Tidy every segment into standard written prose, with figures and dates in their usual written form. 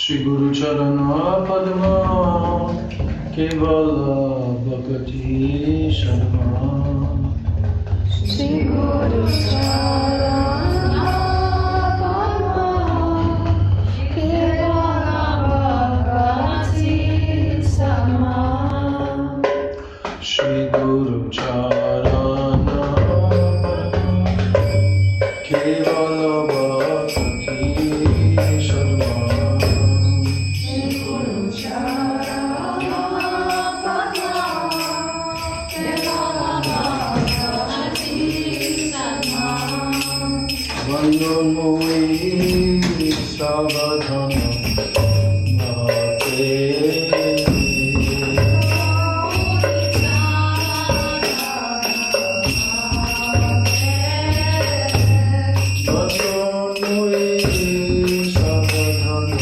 Shri Guru Charana Padma Kevala Bhakti Sharma Shri Guru Charana Padma Kevala Bhakti Sharma Shri Guru Charana Kevala Bhakti Sharma Vandamoi Savadhana Nate Vandamoi Savadhana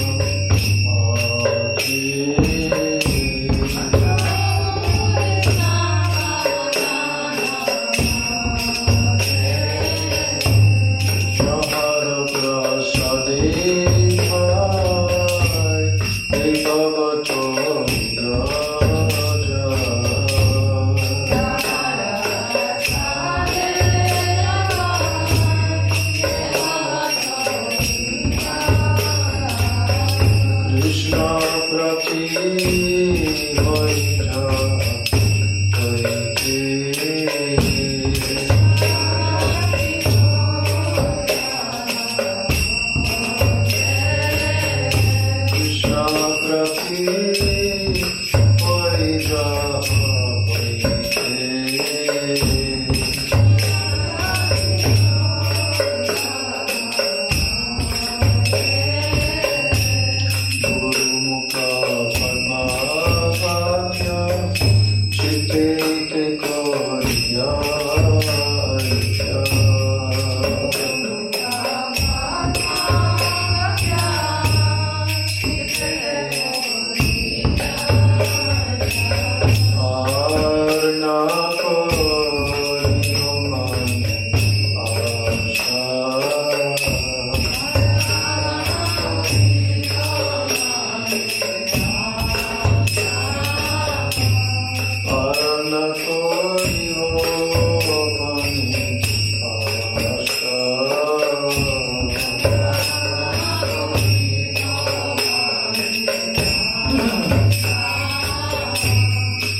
Krsna Prati Vaija Krishna Prati Vaija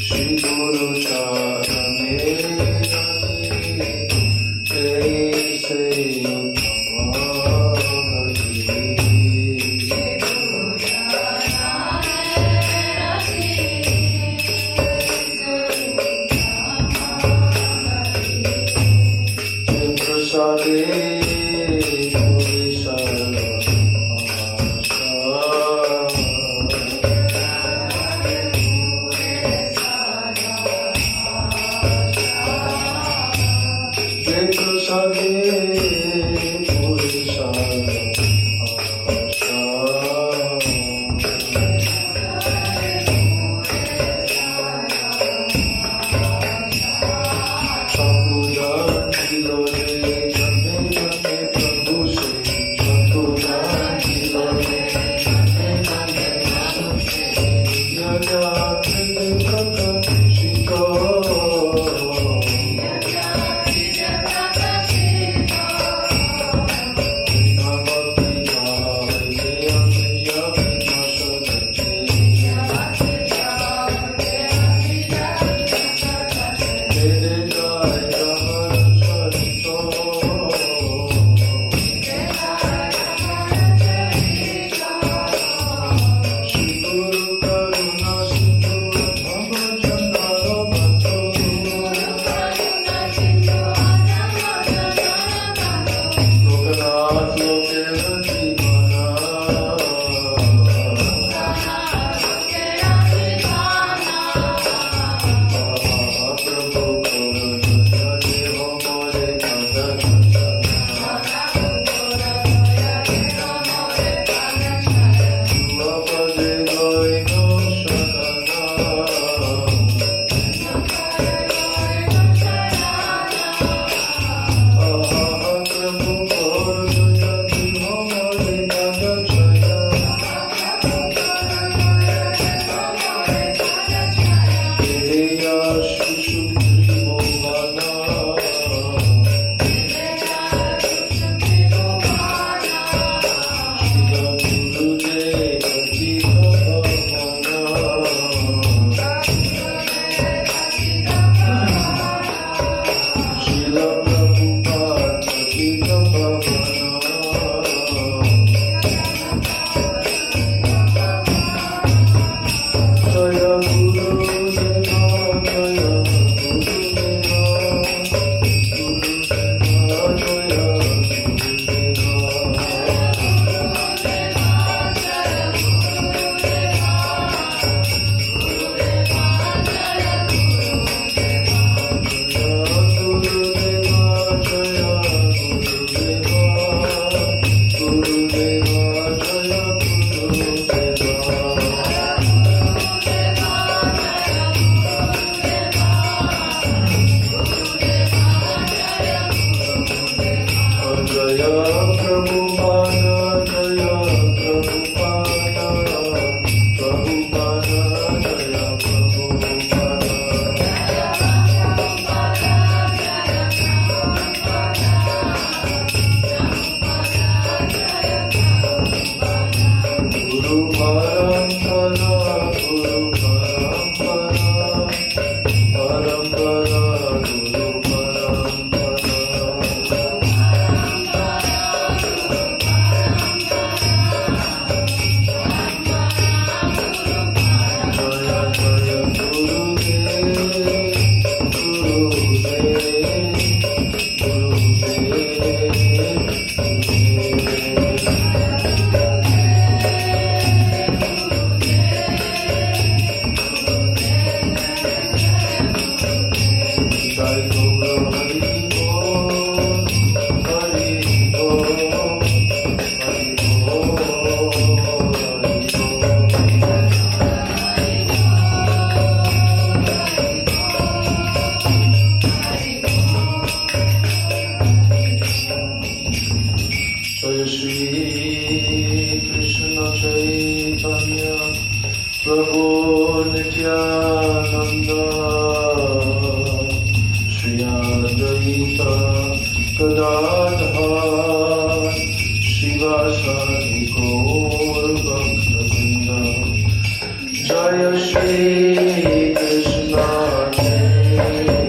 Shri Guru Charane Radha Shiva Sari Gaur Bhakta Vrinda Jaya Shri Krishna Chaitanya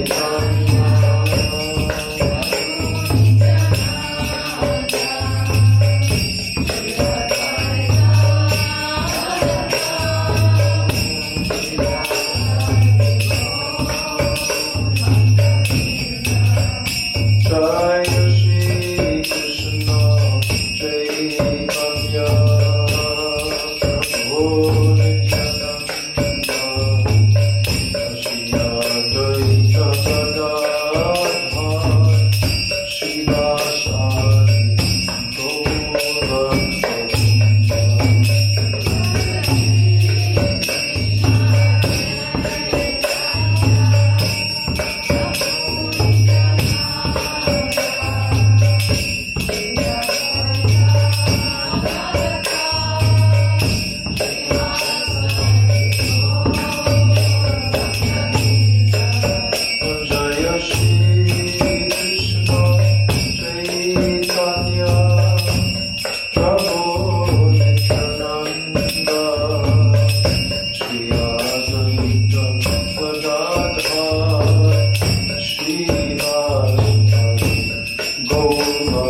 Jaya Shri Krishna Chaitanya Prabhu Nityananda Shri Advaita Gadadhar Shivasari Gaura Jaya Shri Krishna Chaitanya Prabhu Nityananda Shri Advaita Gadadhar Shivasari Gaura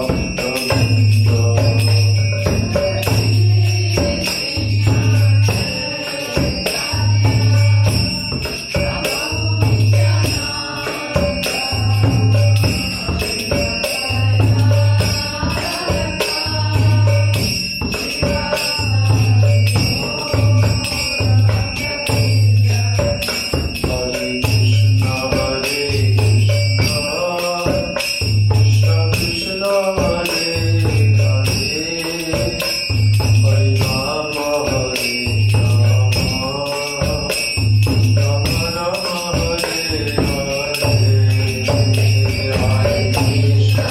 Hare Krishna Krishna Krishna Hare Hare Hare Rama Rama Rama Hare Hare Hare Krishna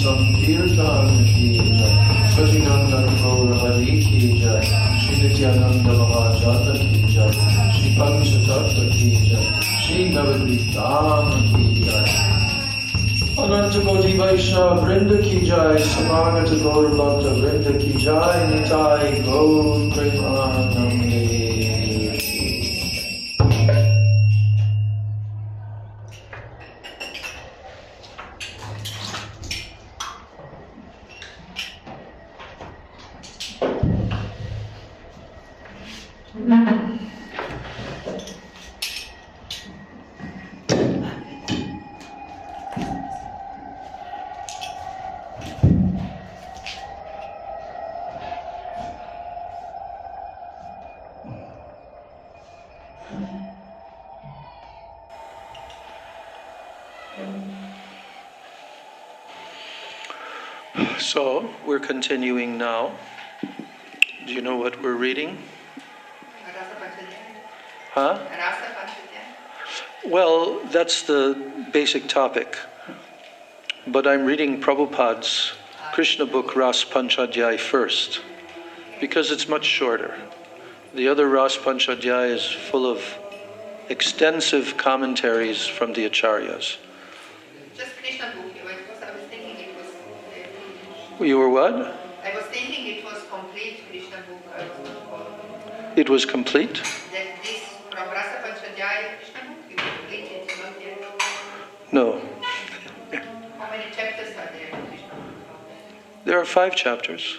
Sankirtan ki jai, Satinandan Gaura Hari ki jai, Shri Nityananda Mahajata ki jai, Shri Panchatattva ki jai, Shri Navadwip Dham ki jai. Ananta Koti Vaishnava Vrinda ki jai, Samagata Gaur Bhakta Vrinda ki jai, Nitai Gaur Premanande. So, we're continuing now. Do you know what we're reading? Huh? Well, that's the basic topic. But I'm reading Prabhupada's Krishna book Ras Panchadhyay first, because it's much shorter. The other Ras Panchadhyay is full of extensive commentaries from the Acharyas. Just Krishna book. I was thinking it was. You were what? I was thinking it was complete Krishna book. It was complete? That this from Rasa Panchadhyay Krishna book you completed, not yet. No. How many chapters are there in Krishna book? There are 5 chapters.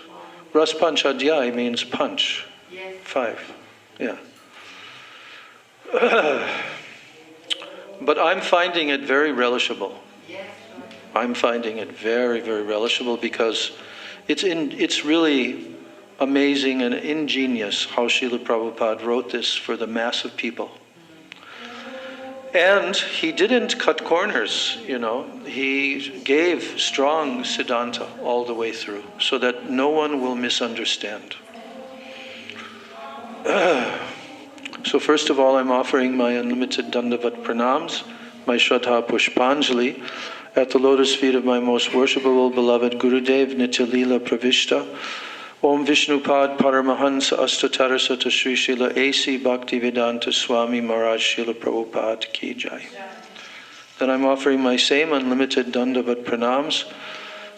Ras Panchadhyay means punch. Yes. 5. Yeah. But I'm finding it very relishable. Yes. I'm finding it very, very relishable because it's really amazing and ingenious how Srila Prabhupada wrote this for the mass of people. And he didn't cut corners, you know. He gave strong Siddhanta all the way through so that no one will misunderstand. So first of all, I'm offering my unlimited Dandavat Pranams, my Shraddha Pushpanjali, at the lotus feet of my most worshipable beloved Gurudev Nityalila Pravishta, Om Vishnupad Paramahansa Astatarasata Sri Srila A.C. Bhaktivedanta Swami Maharaj Srila Prabhupada Ki Jai. Then I'm offering my same unlimited Dandavat Pranams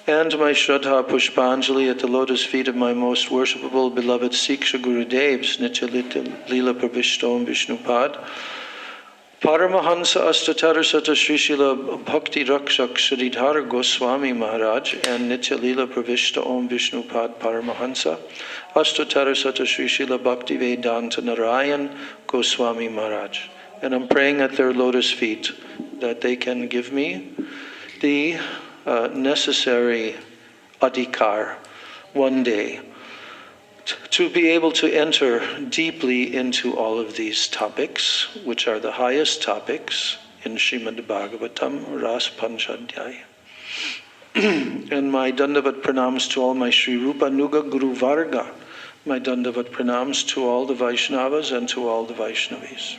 and my Shraddha Pushpanjali at the lotus feet of my most worshipable beloved Siksha Gurudevs Nityalila Pravishta Om Vishnupad Paramahansa Astatarasata Sri Srila Bhakti Rakshak Sridhar Goswami Maharaj and Nityalila Pravishta Om Vishnupad Paramahansa Astatarasata Sri Srila Bhaktivedanta Narayan Goswami Maharaj. And I'm praying at their lotus feet that they can give me the necessary adhikar one day to be able to enter deeply into all of these topics, which are the highest topics in Srimad Bhagavatam, Ras Panchadhyay. And my Dandavat Pranams to all my Sri Rupa Nuga Guru Varga, my Dandavat Pranams to all the Vaishnavas and to all the Vaishnavis.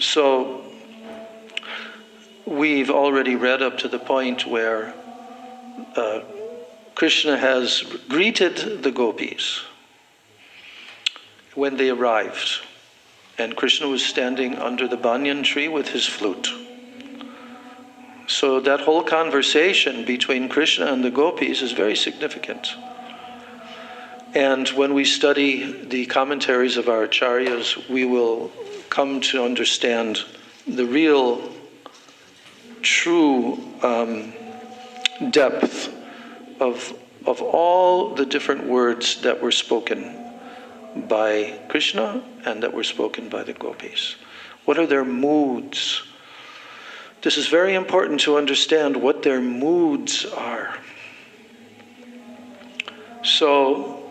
So, we've already read up to the point where Krishna has greeted the gopis when they arrived, and Krishna was standing under the banyan tree with his flute. So that whole conversation between Krishna and the gopis is very significant. And when we study the commentaries of our acharyas, we will come to understand the real, true depth of all the different words that were spoken by Krishna and that were spoken by the gopis. What are their moods? This is very important to understand what their moods are. So,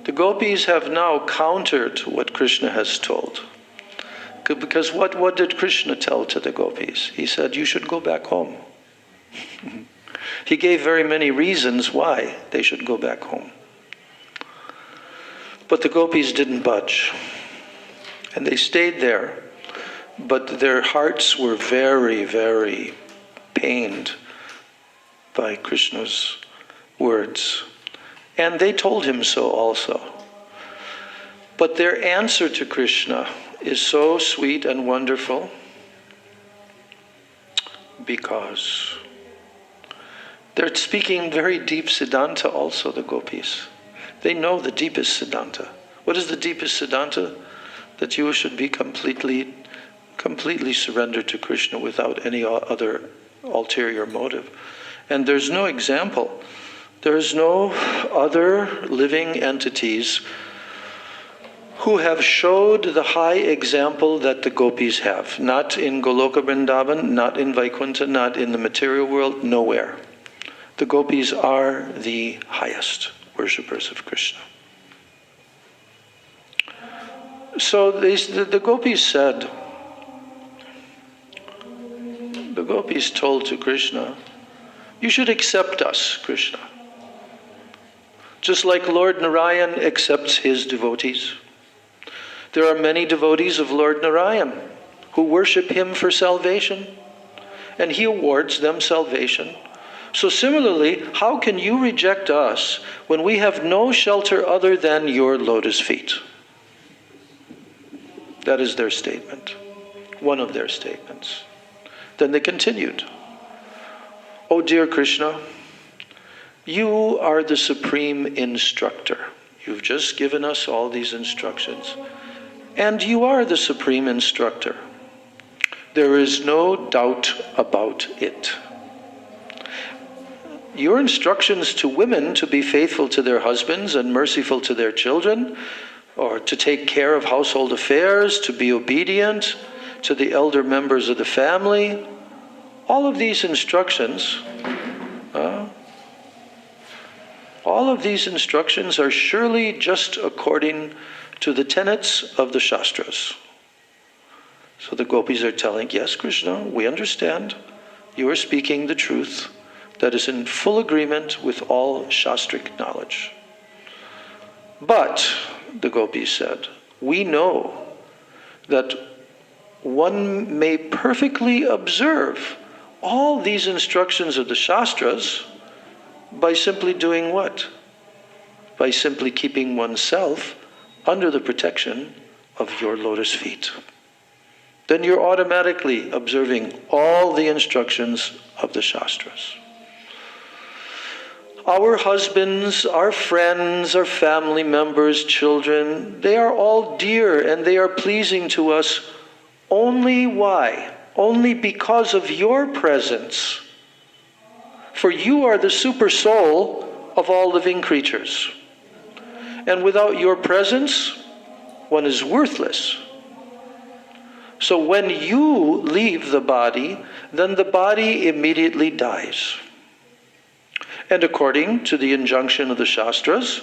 the gopis have now countered what Krishna has told. Because what did Krishna tell to the gopis? He said, you should go back home. He gave very many reasons why they should go back home. But the gopis didn't budge. And they stayed there. But their hearts were very, very pained by Krishna's words. And they told him so also. But their answer to Krishna is so sweet and wonderful because they're speaking very deep Siddhanta also, the gopis. They know the deepest Siddhanta. What is the deepest Siddhanta? That you should be completely surrendered to Krishna without any other ulterior motive. And there's no example. There's no other living entities who have showed the high example that the gopis have. Not in Goloka Vrindavan, not in Vaikuntha, not in the material world, nowhere. The gopis are the highest worshippers of Krishna. So the gopis said, the gopis told to Krishna, you should accept us, Krishna. Just like Lord Narayan accepts his devotees. There are many devotees of Lord Narayan who worship him for salvation, and he awards them salvation. So similarly, how can you reject us when we have no shelter other than your lotus feet? That is their statement, one of their statements. Then they continued, "Oh dear Krishna, you are the supreme instructor. You've just given us all these instructions. And you are the supreme instructor. There is no doubt about it. Your instructions to women to be faithful to their husbands and merciful to their children, or to take care of household affairs, to be obedient to the elder members of the family, all of these instructions are surely just according to the tenets of the Shastras." So the gopis are telling, yes, Krishna, we understand. You are speaking the truth that is in full agreement with all Shastric knowledge. But, the gopis said, we know that one may perfectly observe all these instructions of the Shastras by simply doing what? By simply keeping oneself under the protection of your lotus feet. Then you're automatically observing all the instructions of the Shastras. Our husbands, our friends, our family members, children, they are all dear and they are pleasing to us only why? Only because of your presence. For you are the super soul of all living creatures. And without your presence, one is worthless. So when you leave the body, then the body immediately dies. And according to the injunction of the Shastras,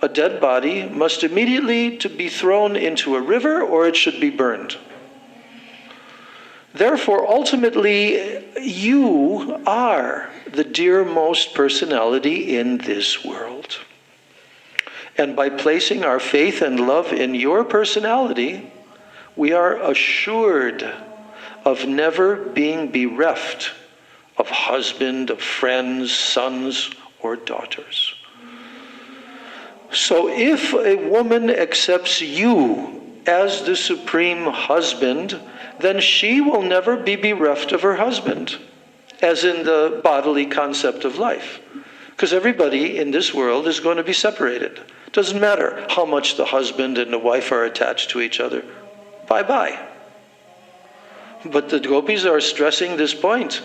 a dead body must immediately to be thrown into a river or it should be burned. Therefore, ultimately, you are the dearmost personality in this world. And by placing our faith and love in your personality, we are assured of never being bereft of husband, of friends, sons, or daughters. So if a woman accepts you as the supreme husband, then she will never be bereft of her husband, as in the bodily concept of life. Because everybody in this world is going to be separated. Doesn't matter how much the husband and the wife are attached to each other. Bye-bye. But the gopis are stressing this point,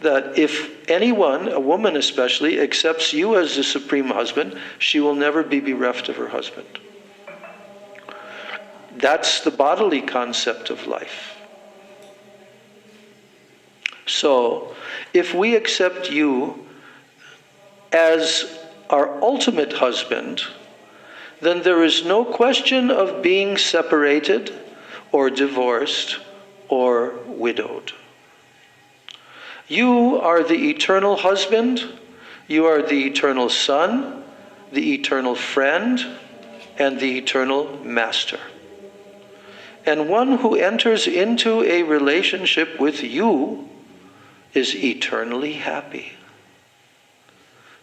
that if anyone, a woman especially, accepts you as the supreme husband, she will never be bereft of her husband. That's the bodily concept of life. So, if we accept you as our ultimate husband, then there is no question of being separated or divorced or widowed. You are the eternal husband, you are the eternal son, the eternal friend, and the eternal master. And one who enters into a relationship with you is eternally happy.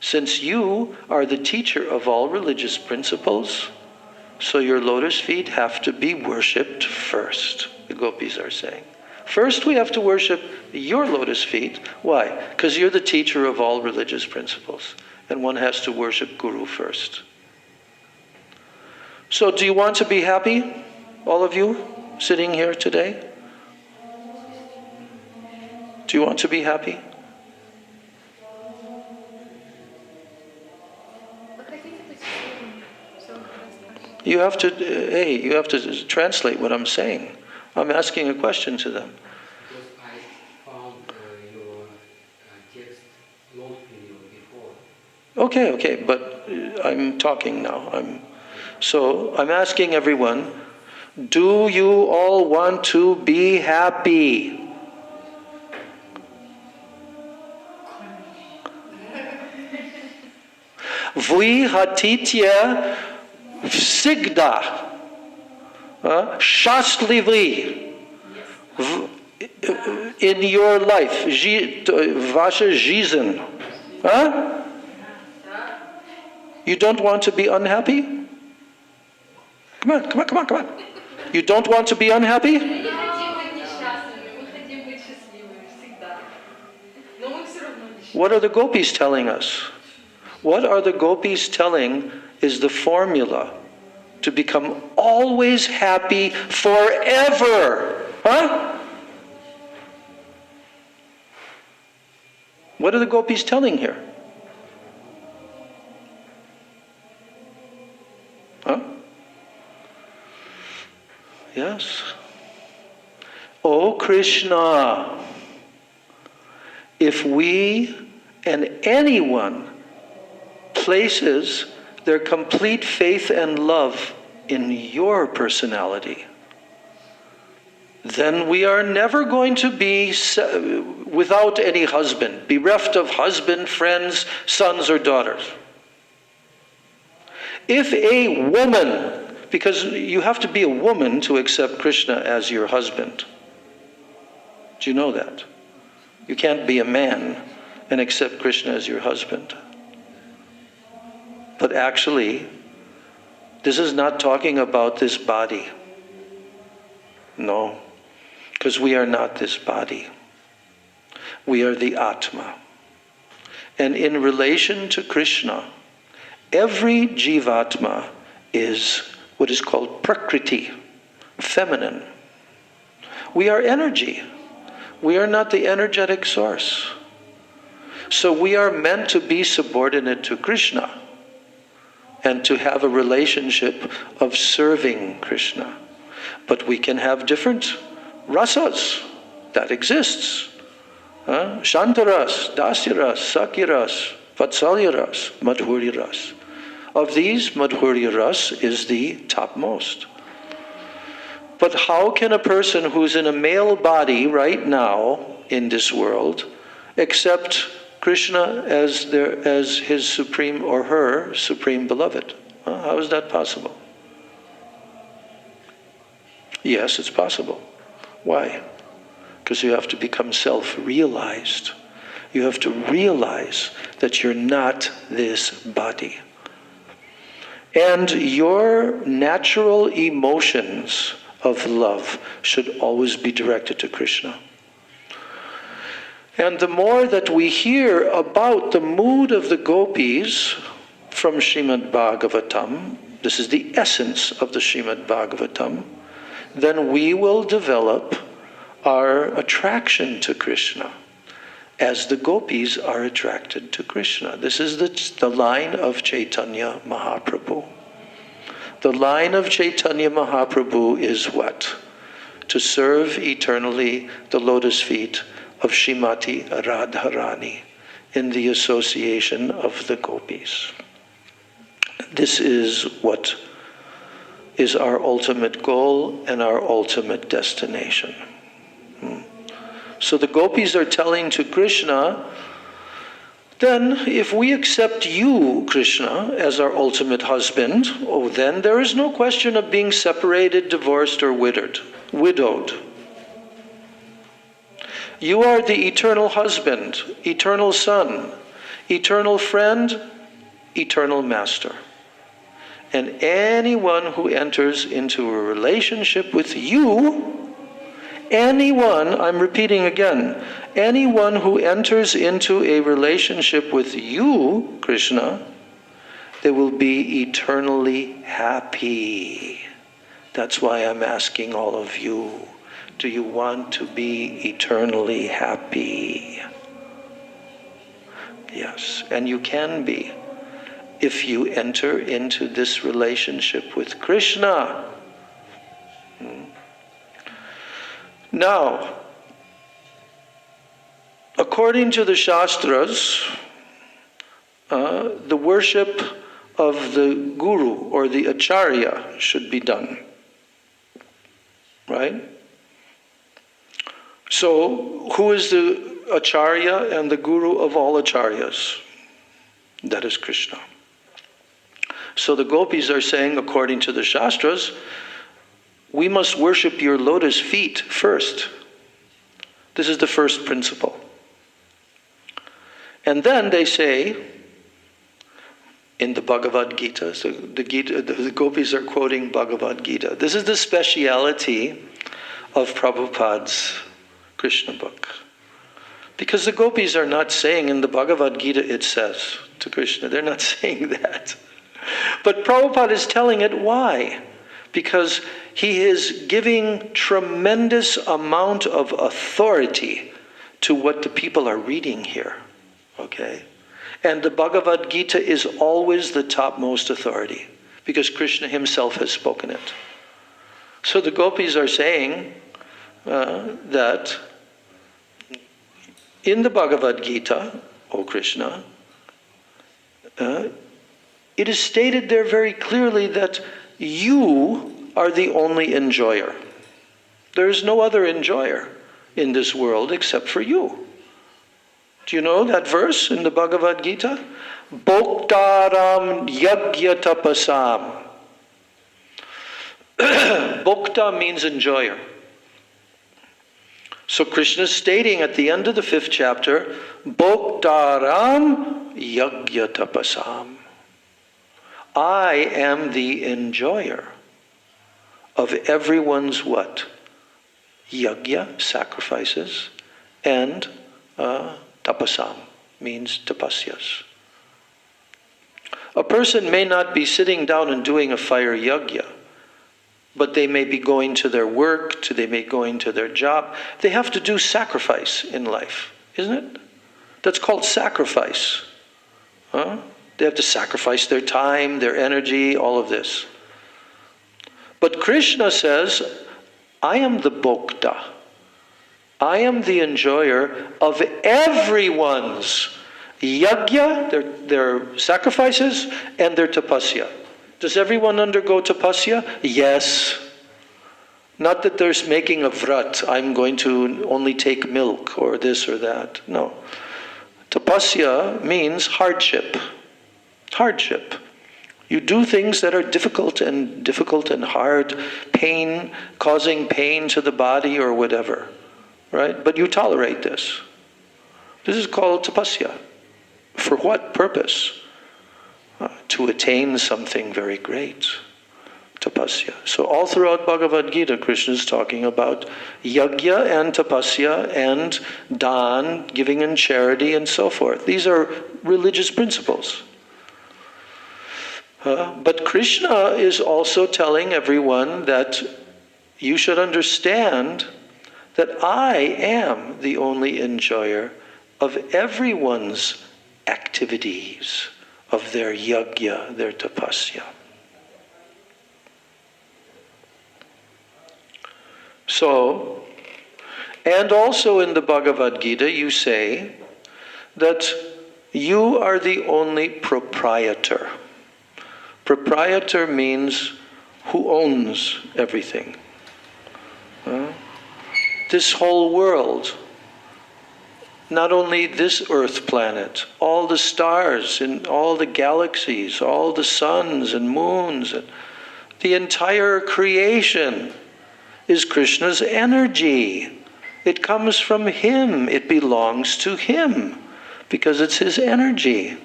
Since you are the teacher of all religious principles, so your lotus feet have to be worshipped first, the gopis are saying. First we have to worship your lotus feet. Why? Because you're the teacher of all religious principles. And one has to worship Guru first. So do you want to be happy, all of you sitting here today? Do you want to be happy? You have to translate what I'm saying. I'm asking a question to them. Because I found your text long video before. Okay, but I'm talking now. I'm asking everyone, do you all want to be happy? Vy hatitya всегда счастливы in your life, ваша жизнь. You don't want to be unhappy? Come on. You don't want to be unhappy? What are the gopis telling us? What are the gopis telling is the formula to become always happy forever? What are the gopis telling here? Yes. Oh Krishna, if we and anyone places their complete faith and love in your personality, then we are never going to be without any husband, bereft of husband, friends, sons, or daughters. If a woman, because you have to be a woman to accept Krishna as your husband. Do you know that? You can't be a man and accept Krishna as your husband. But actually, this is not talking about this body. No, because we are not this body. We are the Atma. And in relation to Krishna, every Jivatma is what is called Prakriti, feminine. We are energy. We are not the energetic source. So we are meant to be subordinate to Krishna and to have a relationship of serving Krishna. But we can have different rasas. That exists. Shantaras, Dasyaras, Sakyaras, Vatsalyaras, Madhuryaras. Of these, Madhurya Ras is the topmost. But how can a person who's in a male body right now in this world accept Krishna as his supreme or her supreme beloved? How is that possible? Yes, it's possible. Why? Because you have to become self-realized. You have to realize that you're not this body. And your natural emotions of love should always be directed to Krishna. And the more that we hear about the mood of the gopis from Srimad Bhagavatam, this is the essence of the Srimad Bhagavatam, then we will develop our attraction to Krishna as the gopis are attracted to Krishna. This is the line of Chaitanya Mahaprabhu. The line of Chaitanya Mahaprabhu is what? To serve eternally the lotus feet of Srimati Radharani in the association of the gopis. This is what is our ultimate goal and our ultimate destination. So the gopis are telling to Krishna, then if we accept you, Krishna, as our ultimate husband, then there is no question of being separated, divorced, or widowed. You are the eternal husband, eternal son, eternal friend, eternal master. And anyone who enters into a relationship with you, anyone, I'm repeating again, anyone who enters into a relationship with you, Krishna, they will be eternally happy. That's why I'm asking all of you, do you want to be eternally happy? Yes, and you can be if you enter into this relationship with Krishna. Now, according to the Shastras, the worship of the Guru or the Acharya should be done. Right? So, who is the Acharya and the Guru of all Acharyas? That is Krishna. So the gopis are saying, according to the Shastras, we must worship your lotus feet first. This is the first principle. And then they say, in the Bhagavad Gita, so the gopis are quoting Bhagavad Gita. This is the speciality of Prabhupada's Krishna book. Because the gopis are not saying in the Bhagavad Gita it says to Krishna. They're not saying that. But Prabhupada is telling it. Why? Because he is giving tremendous amount of authority to what the people are reading here. Okay? And the Bhagavad Gita is always the topmost authority, because Krishna himself has spoken it. So the gopis are saying that in the Bhagavad Gita, O Krishna, it is stated there very clearly that you are the only enjoyer. There is no other enjoyer in this world except for you. Do you know that verse in the Bhagavad Gita? Bhoktaram yagya tapasam. Bhokta means enjoyer. So Krishna is stating at the end of the 5th chapter, Bhoktaram yagya tapasam. I am the enjoyer of everyone's what? Yagya, sacrifices, and tapasam, means tapasyas. A person may not be sitting down and doing a fire yagya, but they may be going to their work, they may be going to their job. They have to do sacrifice in life, isn't it? That's called sacrifice. Huh? They have to sacrifice their time, their energy, all of this. But Krishna says, I am the bhokta. I am the enjoyer of everyone's yagya, their sacrifices, and their tapasya. Does everyone undergo tapasya? Yes. Not that there's making a vrat, I'm going to only take milk or this or that. No. Tapasya means hardship. Hardship. You do things that are difficult and hard, pain, causing pain to the body or whatever. Right? But you tolerate this. This is called tapasya. For what purpose? To attain something very great. Tapasya. So all throughout Bhagavad Gita, Krishna is talking about yagya and tapasya and dan, giving in charity and so forth. These are religious principles. But Krishna is also telling everyone that you should understand that I am the only enjoyer of everyone's activities, of their yagya, their tapasya. So, and also in the Bhagavad Gita you say that you are the only proprietor. Proprietor means who owns everything. This whole world, not only this earth planet, all the stars and all the galaxies, all the suns and moons, and the entire creation is Krishna's energy. It comes from Him. It belongs to Him. because it's his energy.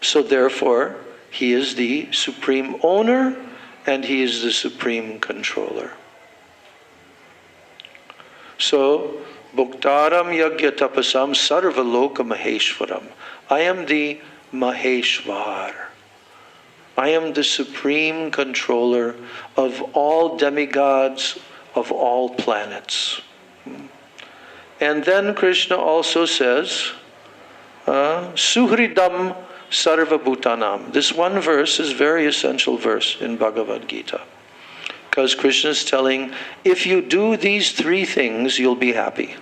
So therefore, he is the supreme owner and he is the supreme controller. So, Bhuktaram Yagya Tapasam Sarvaloka Maheshwaram. I am the Maheshwar. I am the supreme controller of all demigods, of all planets. And then Krishna also says, Suhridam Sarva Bhutanam. This one verse is a very essential verse in Bhagavad Gita. Because Krishna is telling, if you do these three things, you'll be happy.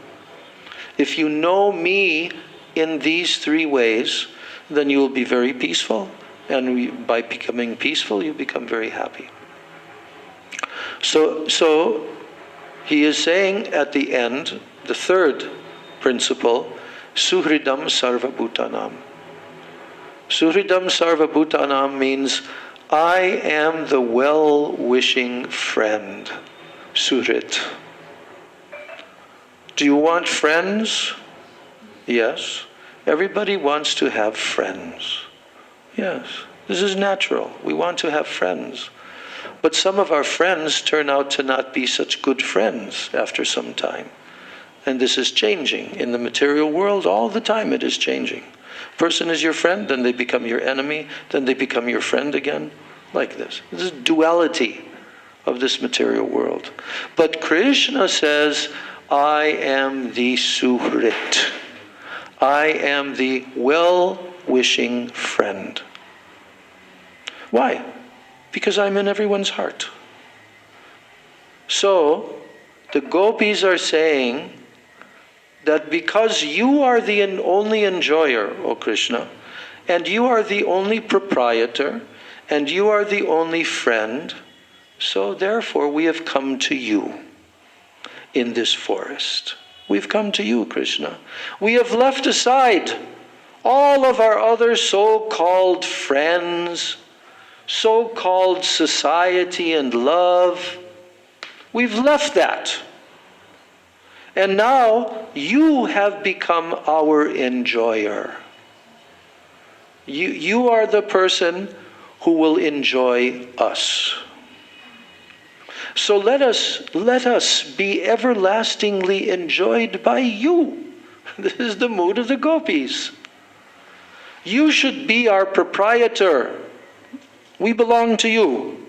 If you know me in these three ways, then you will be very peaceful. And by becoming peaceful, you become very happy. So he is saying at the end, the third principle, Suhridam Sarva Bhutanam. Suhridam Sarva Bhutanam means I am the well-wishing friend. Suhrit. Do you want friends? Yes. Everybody wants to have friends. Yes. This is natural. We want to have friends. But some of our friends turn out to not be such good friends after some time. And this is changing. In the material world, all the time it is changing. Person is your friend, then they become your enemy, then they become your friend again. Like this. This is duality of this material world. But Krishna says, I am the Suhrit. I am the well-wishing friend. Why? Because I'm in everyone's heart. So, the gopis are saying that because you are the only enjoyer, O Krishna, and you are the only proprietor, and you are the only friend, so therefore we have come to you in this forest. We've come to you, Krishna. We have left aside all of our other so-called friends, so-called society and love. We've left that. And now you have become our enjoyer. You are the person who will enjoy us. So let us be everlastingly enjoyed by you. This is the mood of the gopis. You should be our proprietor. We belong to you.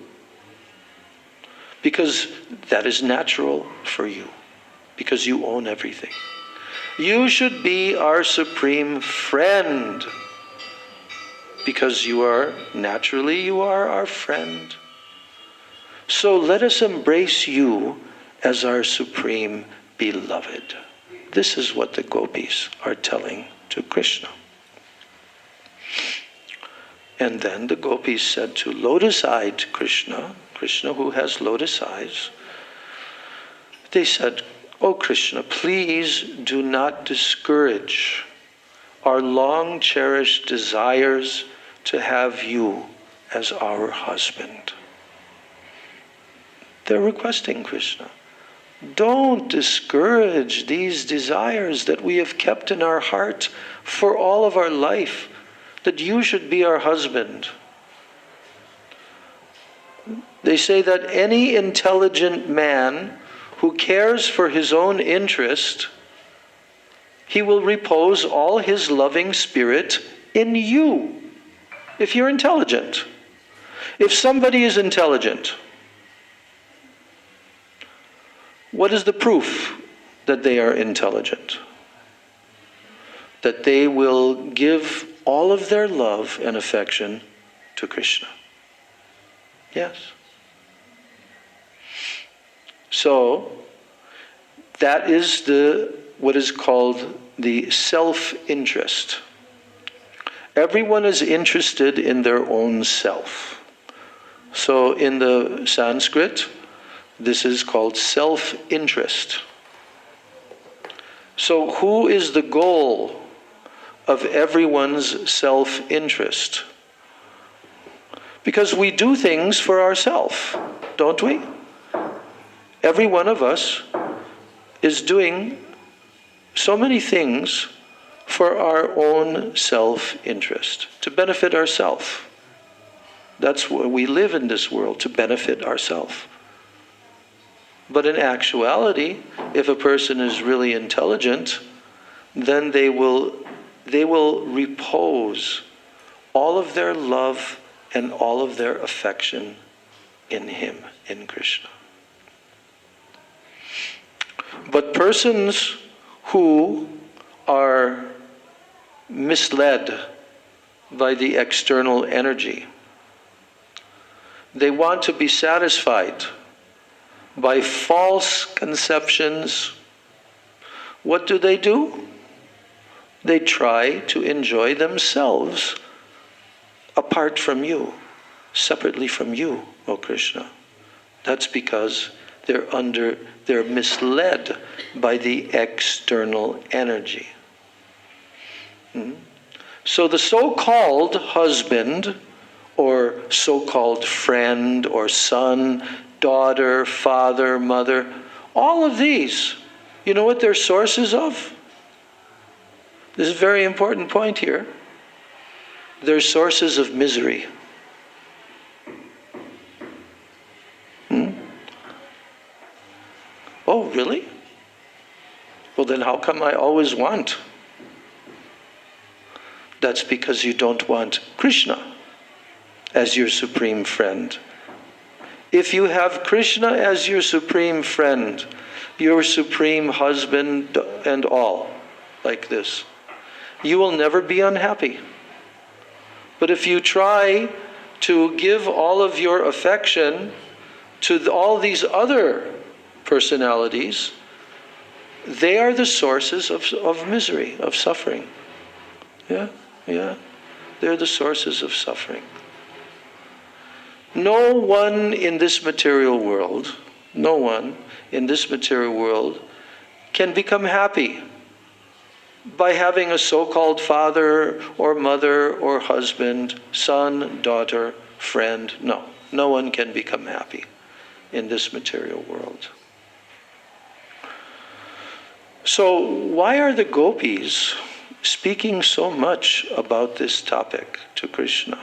Because that is natural for you. Because you own everything. You should be our supreme friend. Because you are our friend. So let us embrace you as our supreme beloved. This is what the gopis are telling to Krishna. And then the gopis said to lotus-eyed Krishna, Krishna who has lotus eyes, they said, "O Krishna, please do not discourage our long-cherished desires to have you as our husband." They're requesting Krishna, don't discourage these desires that we have kept in our heart for all of our life, that you should be our husband. They say that any intelligent man who cares for his own interest, he will repose all his loving spirit in you, if you're intelligent. If somebody is intelligent, what is the proof that they are intelligent? That they will give all of their love and affection to Krishna. Yes. So, that is what is called the self-interest. Everyone is interested in their own self. So in the Sanskrit, this is called self-interest. So who is the goal of everyone's self-interest? Because we do things for ourselves, don't we? Every one of us is doing so many things for our own self-interest, to benefit ourselves. That's why we live in this world, to benefit ourselves. But in actuality, if a person is really intelligent, then they will repose all of their love and all of their affection in Him, in Krishna. But persons who are misled by the external energy, they want to be satisfied by false conceptions. What do? They try to enjoy themselves apart from you, separately from you, O Krishna. That's because they're misled by the external energy. So the so-called husband, or so-called friend, or son, daughter, father, mother, all of these, you know what they're sources of? This is a very important point here. They're sources of misery. Oh, really? Well, then how come I always want? That's because you don't want Krishna as your supreme friend. If you have Krishna as your supreme friend, your supreme husband and all, like this, you will never be unhappy. But if you try to give all of your affection to all these other personalities, they are the sources of misery, of suffering. Yeah. They're the sources of suffering. No one in this material world can become happy by having a so-called father or mother or husband, son, daughter, friend. No one can become happy in this material world. So why are the gopis speaking so much about this topic to Krishna?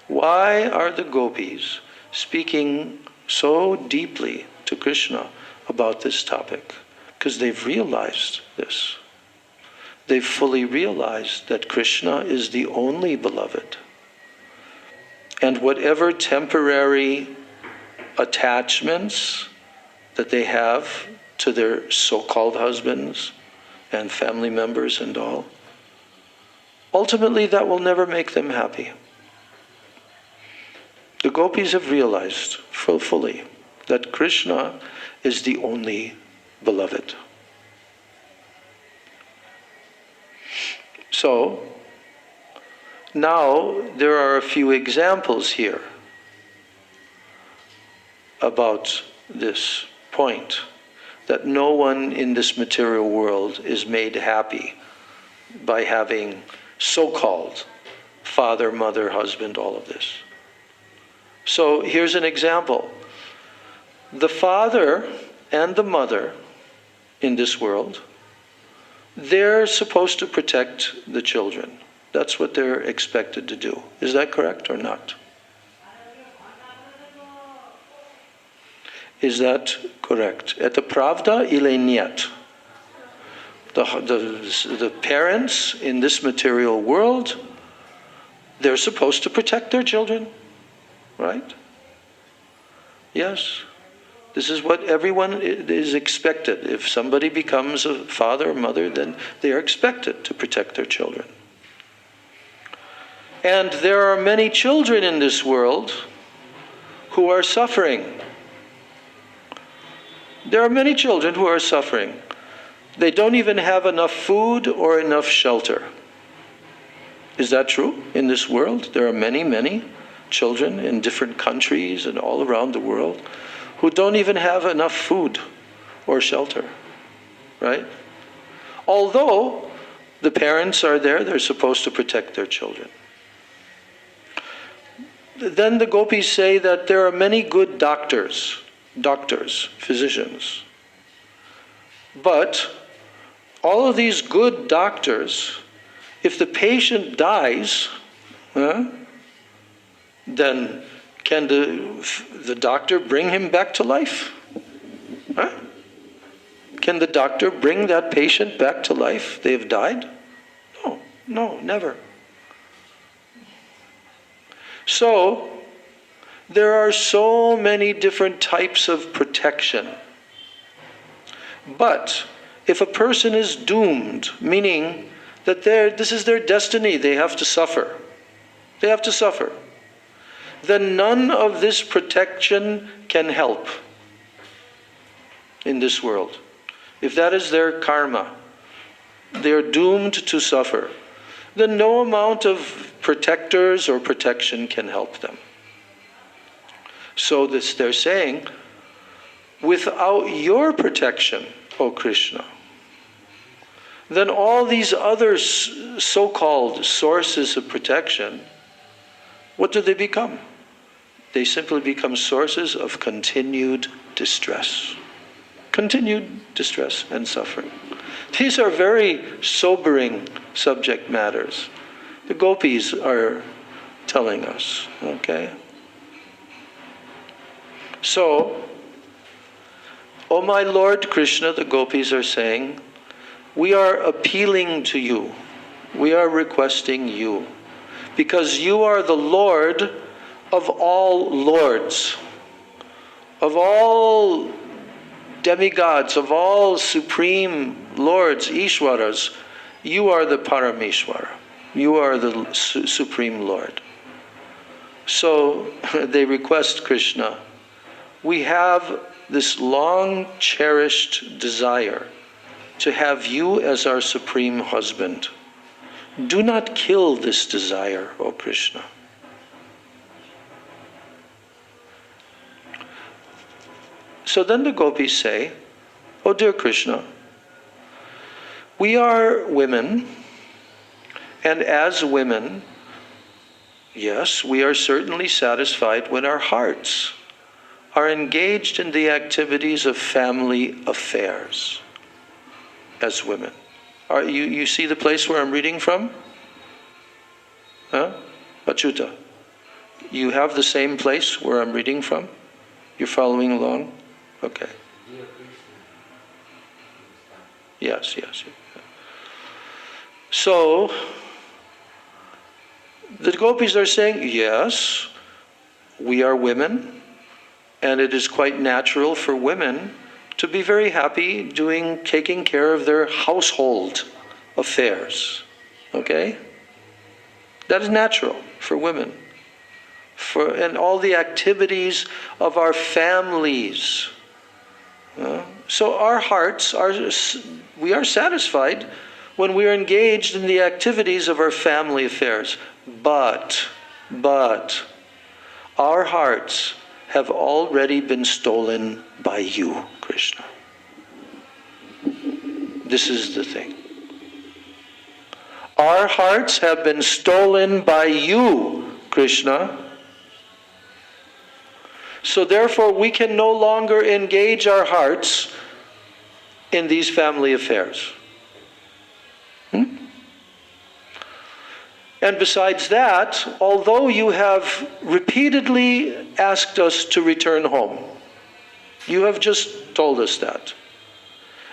Why are the gopis speaking so deeply to Krishna about this topic? Because they've realized this. They've fully realized that Krishna is the only beloved. And whatever temporary attachments that they have to their so-called husbands and family members and all, ultimately that will never make them happy. The gopis have realized fully that Krishna is the only beloved. So, now there are a few examples here about this point, that no one in this material world is made happy by having so-called father, mother, husband, all of this. So here's an example. The father and the mother in this world, they're supposed to protect the children. That's what they're expected to do. Is that correct or not? Is that correct? Это правда или нет? The parents in this material world, they're supposed to protect their children, right? Yes. This is what everyone is expected. If somebody becomes a father or mother, then they are expected to protect their children. And there are many children in this world who are suffering. There are many children who are suffering. They don't even have enough food or enough shelter. Is that true in this world? There are many, many children in different countries and all around the world who don't even have enough food or shelter, right? Although the parents are there, they're supposed to protect their children. Then the gopis say that there are many good doctors, physicians, But all of these good doctors, if the patient dies, then can the doctor bring him back to life? Huh? Can the doctor bring that patient back to life? They have died? No, never. So, there are so many different types of protection. But if a person is doomed, meaning that this is their destiny, they have to suffer. They have to suffer. Then none of this protection can help in this world. If that is their karma, they are doomed to suffer. Then no amount of protectors or protection can help them. So they're saying, without your protection, O Krishna, then all these other so-called sources of protection, what do they become? They simply become sources of continued distress. Continued distress and suffering. These are very sobering subject matters. The gopis are telling us, okay? So, O my Lord Krishna, the gopis are saying, we are appealing to you. We are requesting you. Because you are the Lord of all lords, of all demigods, of all supreme lords, Ishwaras. You are the Parameshwara. You are the Supreme Lord. So they request Krishna, we have this long cherished desire to have you as our supreme husband. Do not kill this desire, O Krishna. So then the gopis say, Oh dear Krishna, we are women, and as women, yes, we are certainly satisfied when our hearts are engaged in the activities of family affairs as women. You see the place where I'm reading from? Huh? Achyuta. You have the same place where I'm reading from? You're following along? Okay. Yes. So, the gopis are saying, yes, we are women, and it is quite natural for women to be very happy taking care of their household affairs. Okay? That is natural for women. And all the activities of our families. So our hearts we are satisfied when we are engaged in the activities of our family affairs. But our hearts have already been stolen by you, Krishna. This is the thing. Our hearts have been stolen by you, Krishna. So therefore we can no longer engage our hearts in these family affairs. And besides that, although you have repeatedly asked us to return home, you have just told us that.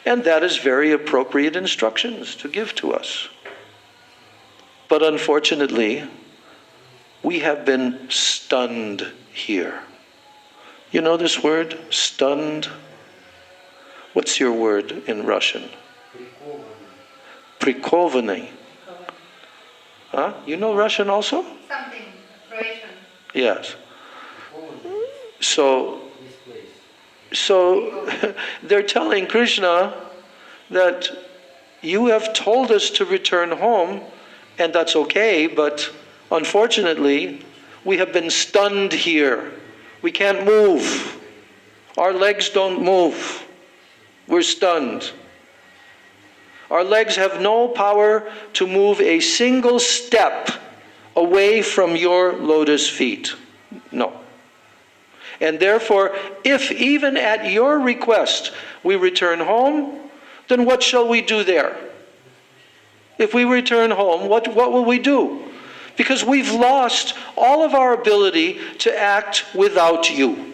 And that is very appropriate instructions to give to us. But unfortunately, we have been stunned here. You know this word, stunned? What's your word in Russian? Prikovany. Huh? You know Russian also? Something, Croatian. Yes. So they're telling Krishna that you have told us to return home, and that's okay, but unfortunately, we have been stunned here. We can't move. Our legs don't move. We're stunned. Our legs have no power to move a single step away from your lotus feet. No. And therefore, if even at your request we return home, then what shall we do there? If we return home, what will we do? Because we've lost all of our ability to act without you.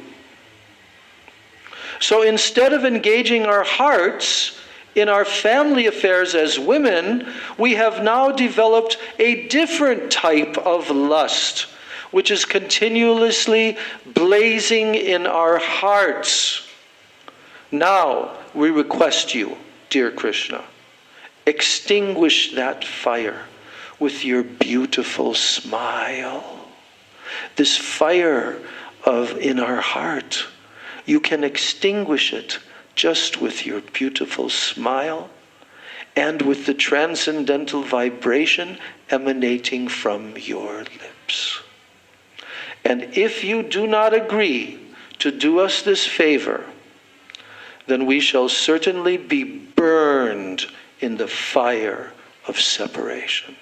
So instead of engaging our hearts in our family affairs as women, we have now developed a different type of lust, which is continuously blazing in our hearts. Now, we request you, dear Krishna, extinguish that fire with your beautiful smile. This fire in our heart, you can extinguish it just with your beautiful smile and with the transcendental vibration emanating from your lips. And if you do not agree to do us this favor, then we shall certainly be burned in the fire of separation.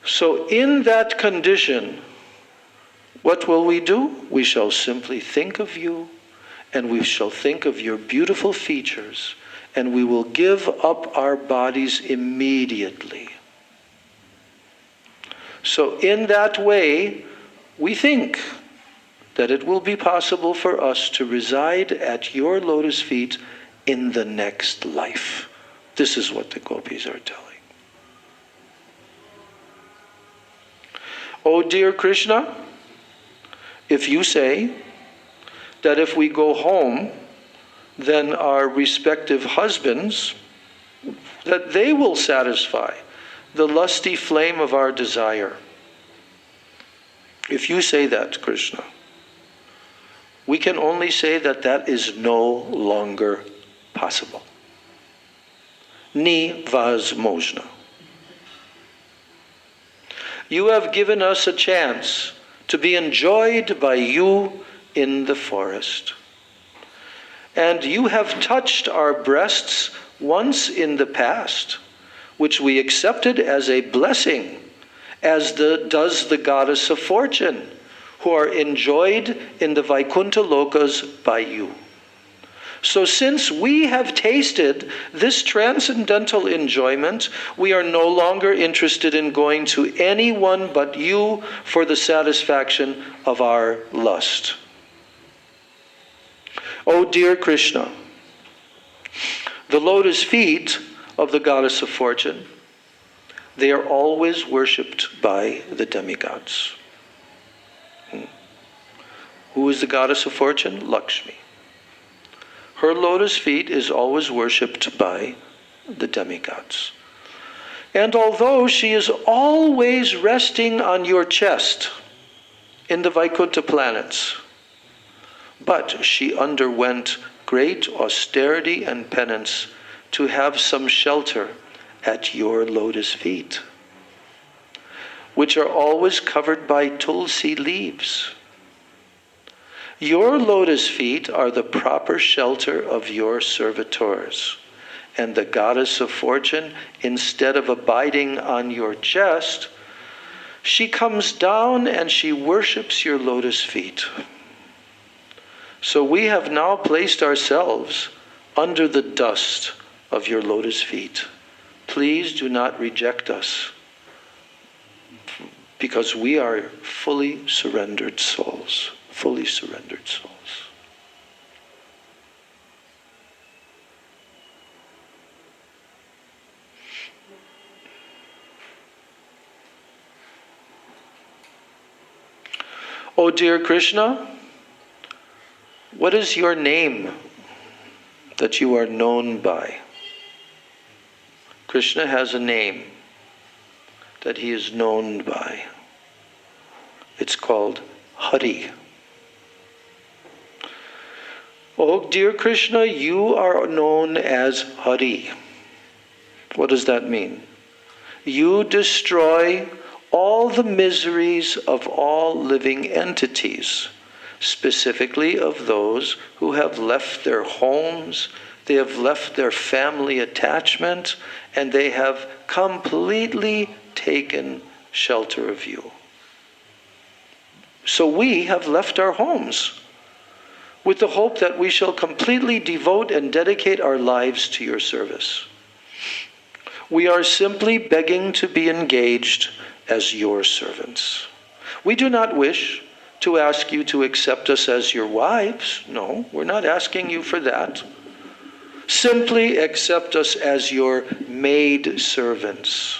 So in that condition, what will we do? We shall simply think of you, and we shall think of your beautiful features, and we will give up our bodies immediately. So in that way, we think that it will be possible for us to reside at your lotus feet in the next life. This is what the gopis are telling. Oh dear Krishna, if you say that if we go home, then our respective husbands, that they will satisfy the lusty flame of our desire. If you say that, Krishna, we can only say that that is no longer possible. Ni возможно. You have given us a chance to be enjoyed by you in the forest. And you have touched our breasts once in the past, which we accepted as a blessing, as does the goddess of fortune, who are enjoyed in the Vaikuntha lokas by you. So since we have tasted this transcendental enjoyment, we are no longer interested in going to anyone but you for the satisfaction of our lust. Oh dear Krishna, the lotus feet of the goddess of fortune, they are always worshipped by the demigods. Who is the goddess of fortune? Lakshmi. Her lotus feet is always worshipped by the demigods. And although she is always resting on your chest in the Vaikuntha planets, but she underwent great austerity and penance to have some shelter at your lotus feet, which are always covered by tulsi leaves. Your lotus feet are the proper shelter of your servitors, and the goddess of fortune, instead of abiding on your chest, she comes down and she worships your lotus feet. So we have now placed ourselves under the dust of your lotus feet. Please do not reject us, because we are fully surrendered souls. Fully surrendered souls. Oh dear Krishna, what is your name that you are known by? Krishna has a name that he is known by. It's called Hari. Oh dear Krishna, you are known as Hari. What does that mean? You destroy all the miseries of all living entities, specifically of those who have left their homes, they have left their family attachment, and they have completely taken shelter of you. So we have left our homes. with the hope that we shall completely devote and dedicate our lives to your service. We are simply begging to be engaged as your servants. We do not wish to ask you to accept us as your wives. No, we're not asking you for that. Simply accept us as your maid servants.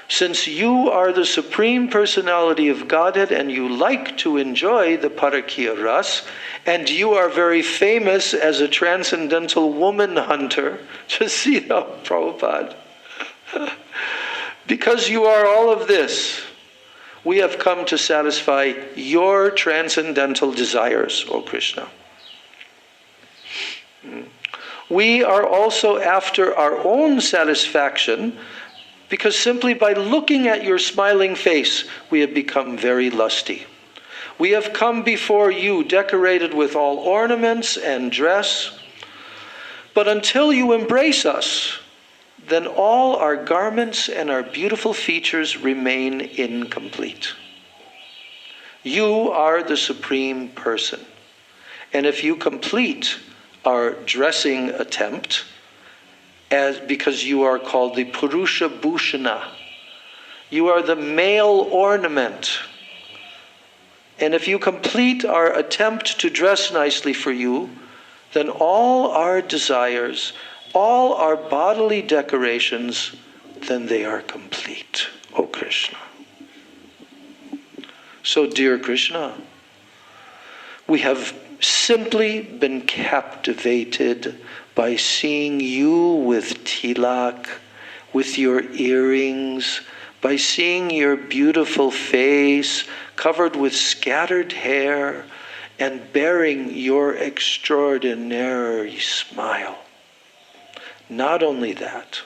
Since you are the Supreme Personality of Godhead and you like to enjoy the Parakya Ras, and you are very famous as a transcendental woman hunter, just see now, Prabhupada. Because you are all of this, we have come to satisfy your transcendental desires, O Krishna. We are also after our own satisfaction, because simply by looking at your smiling face, we have become very lusty. We have come before you decorated with all ornaments and dress, but until you embrace us, then all our garments and our beautiful features remain incomplete. You are the Supreme Person, and if you complete our dressing attempt, because you are called the Purusha Bhushana, you are the male ornament. And if you complete our attempt to dress nicely for you, then all our desires, all our bodily decorations, then they are complete, O Krishna. So, dear Krishna, we have simply been captivated by seeing you with tilak, with your earrings, by seeing your beautiful face covered with scattered hair and bearing your extraordinary smile. Not only that,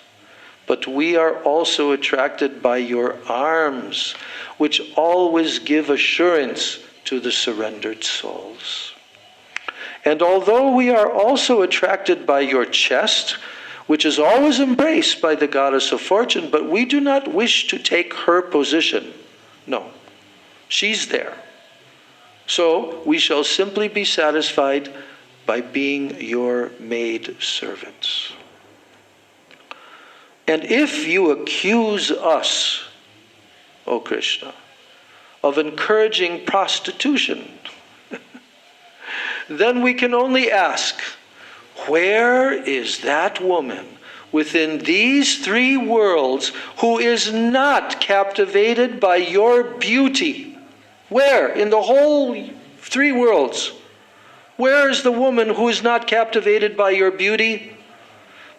but we are also attracted by your arms, which always give assurance to the surrendered souls. And although we are also attracted by your chest, which is always embraced by the goddess of fortune, but we do not wish to take her position. No, she's there. So we shall simply be satisfied by being your maid servants. And if you accuse us, O Krishna, of encouraging prostitution, then we can only ask, where is that woman within these three worlds who is not captivated by your beauty? Where? In the whole three worlds. Where is the woman who is not captivated by your beauty?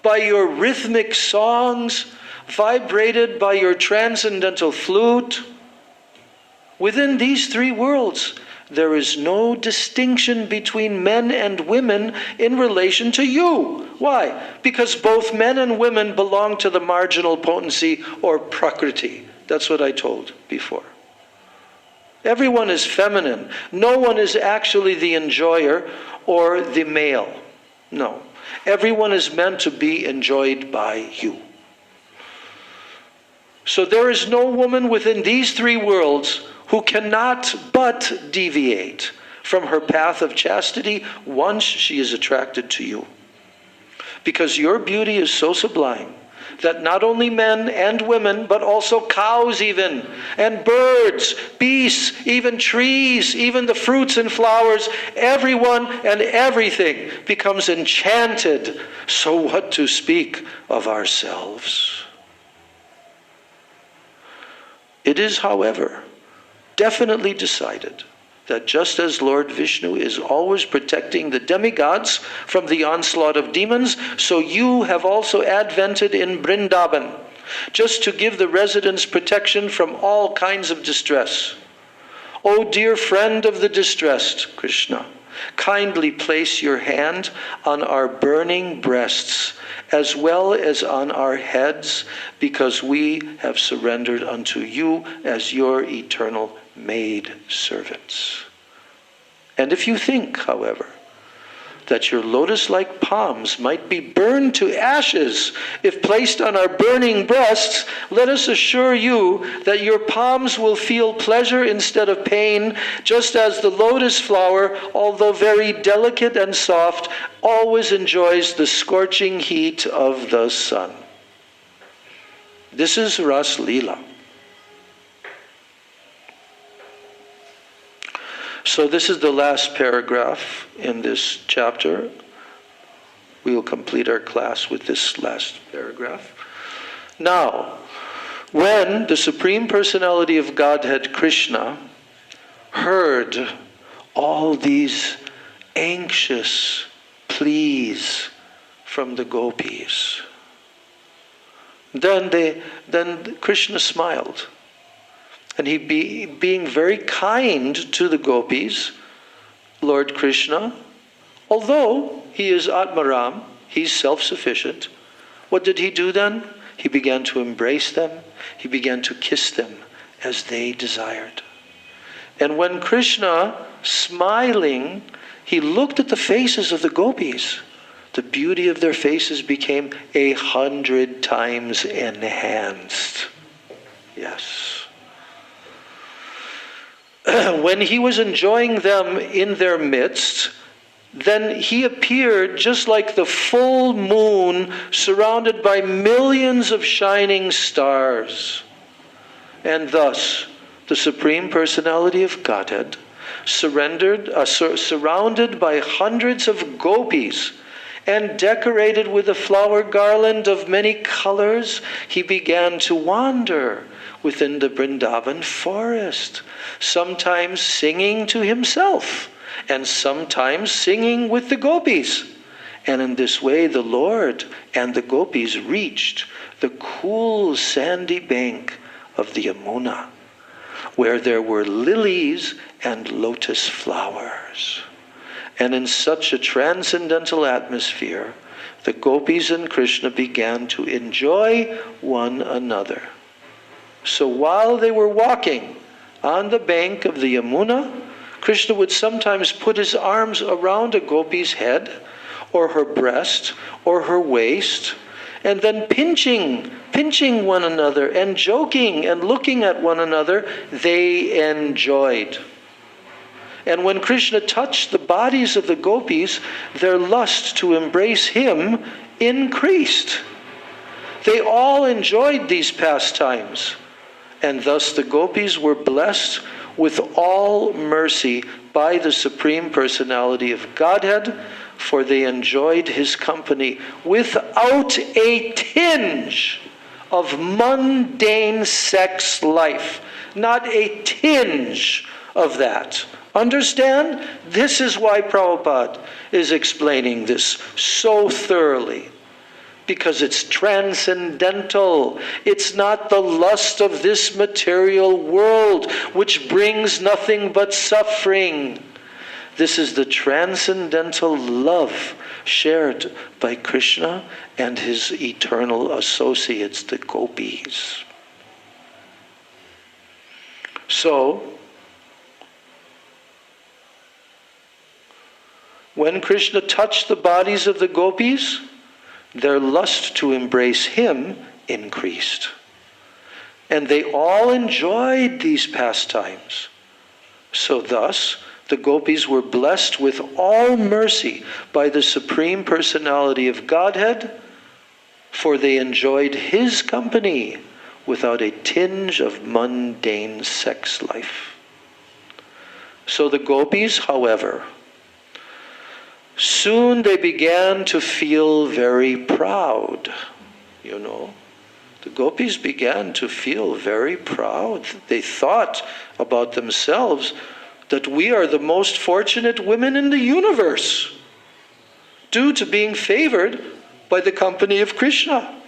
By your rhythmic songs, vibrated by your transcendental flute? Within these three worlds, there is no distinction between men and women in relation to you. Why? Because both men and women belong to the marginal potency or prakriti. That's what I told before. Everyone is feminine. No one is actually the enjoyer or the male. No. Everyone is meant to be enjoyed by you. So there is no woman within these three worlds who cannot but deviate from her path of chastity once she is attracted to you. Because your beauty is so sublime that not only men and women, but also cows even, and birds, beasts, even trees, even the fruits and flowers, everyone and everything becomes enchanted. So what to speak of ourselves? It is, however, definitely decided that just as Lord Vishnu is always protecting the demigods from the onslaught of demons, so you have also advented in Vrindavan, just to give the residents protection from all kinds of distress. O dear friend of the distressed, Krishna, kindly place your hand on our burning breasts as well as on our heads, because we have surrendered unto you as your eternal maid servants. And if you think, however, that your lotus-like palms might be burned to ashes if placed on our burning breasts, let us assure you that your palms will feel pleasure instead of pain, just as the lotus flower, although very delicate and soft, always enjoys the scorching heat of the sun. This is Ras Leela. So this is the last paragraph in this chapter. We will complete our class with this last paragraph. Now, when the Supreme Personality of Godhead, Krishna, heard all these anxious pleas from the gopis, then Krishna smiled. And he being very kind to the gopis, Lord Krishna, although he is Atmaram, he's self-sufficient, what did he do then? He began to embrace them. He began to kiss them as they desired. And when Krishna, smiling, he looked at the faces of the gopis, the beauty of their faces became 100 times enhanced. Yes. When he was enjoying them in their midst, then he appeared just like the full moon surrounded by millions of shining stars. And thus, the Supreme Personality of Godhead, surrounded by hundreds of gopis and decorated with a flower garland of many colors, he began to wander within the Vrindavan forest, sometimes singing to himself, and sometimes singing with the gopis. And in this way the Lord and the gopis reached the cool sandy bank of the Yamuna, where there were lilies and lotus flowers. And in such a transcendental atmosphere, the gopis and Krishna began to enjoy one another. So while they were walking on the bank of the Yamuna, Krishna would sometimes put his arms around a gopi's head, or her breast, or her waist, and then pinching one another, and joking and looking at one another, they enjoyed. And when Krishna touched the bodies of the gopis, their lust to embrace him increased. They all enjoyed these pastimes. And thus the gopis were blessed with all mercy by the Supreme Personality of Godhead, for they enjoyed his company without a tinge of mundane sex life. Not a tinge of that. Understand? This is why Prabhupada is explaining this so thoroughly. Because it's transcendental. It's not the lust of this material world which brings nothing but suffering. This is the transcendental love shared by Krishna and his eternal associates, the gopis. So, when Krishna touched the bodies of the gopis, their lust to embrace him increased. And they all enjoyed these pastimes. So thus, the gopis were blessed with all mercy by the Supreme Personality of Godhead, for they enjoyed his company without a tinge of mundane sex life. So the gopis, however, soon they began to feel very proud, The gopis began to feel very proud. They thought about themselves that we are the most fortunate women in the universe due to being favored by the company of Krishna.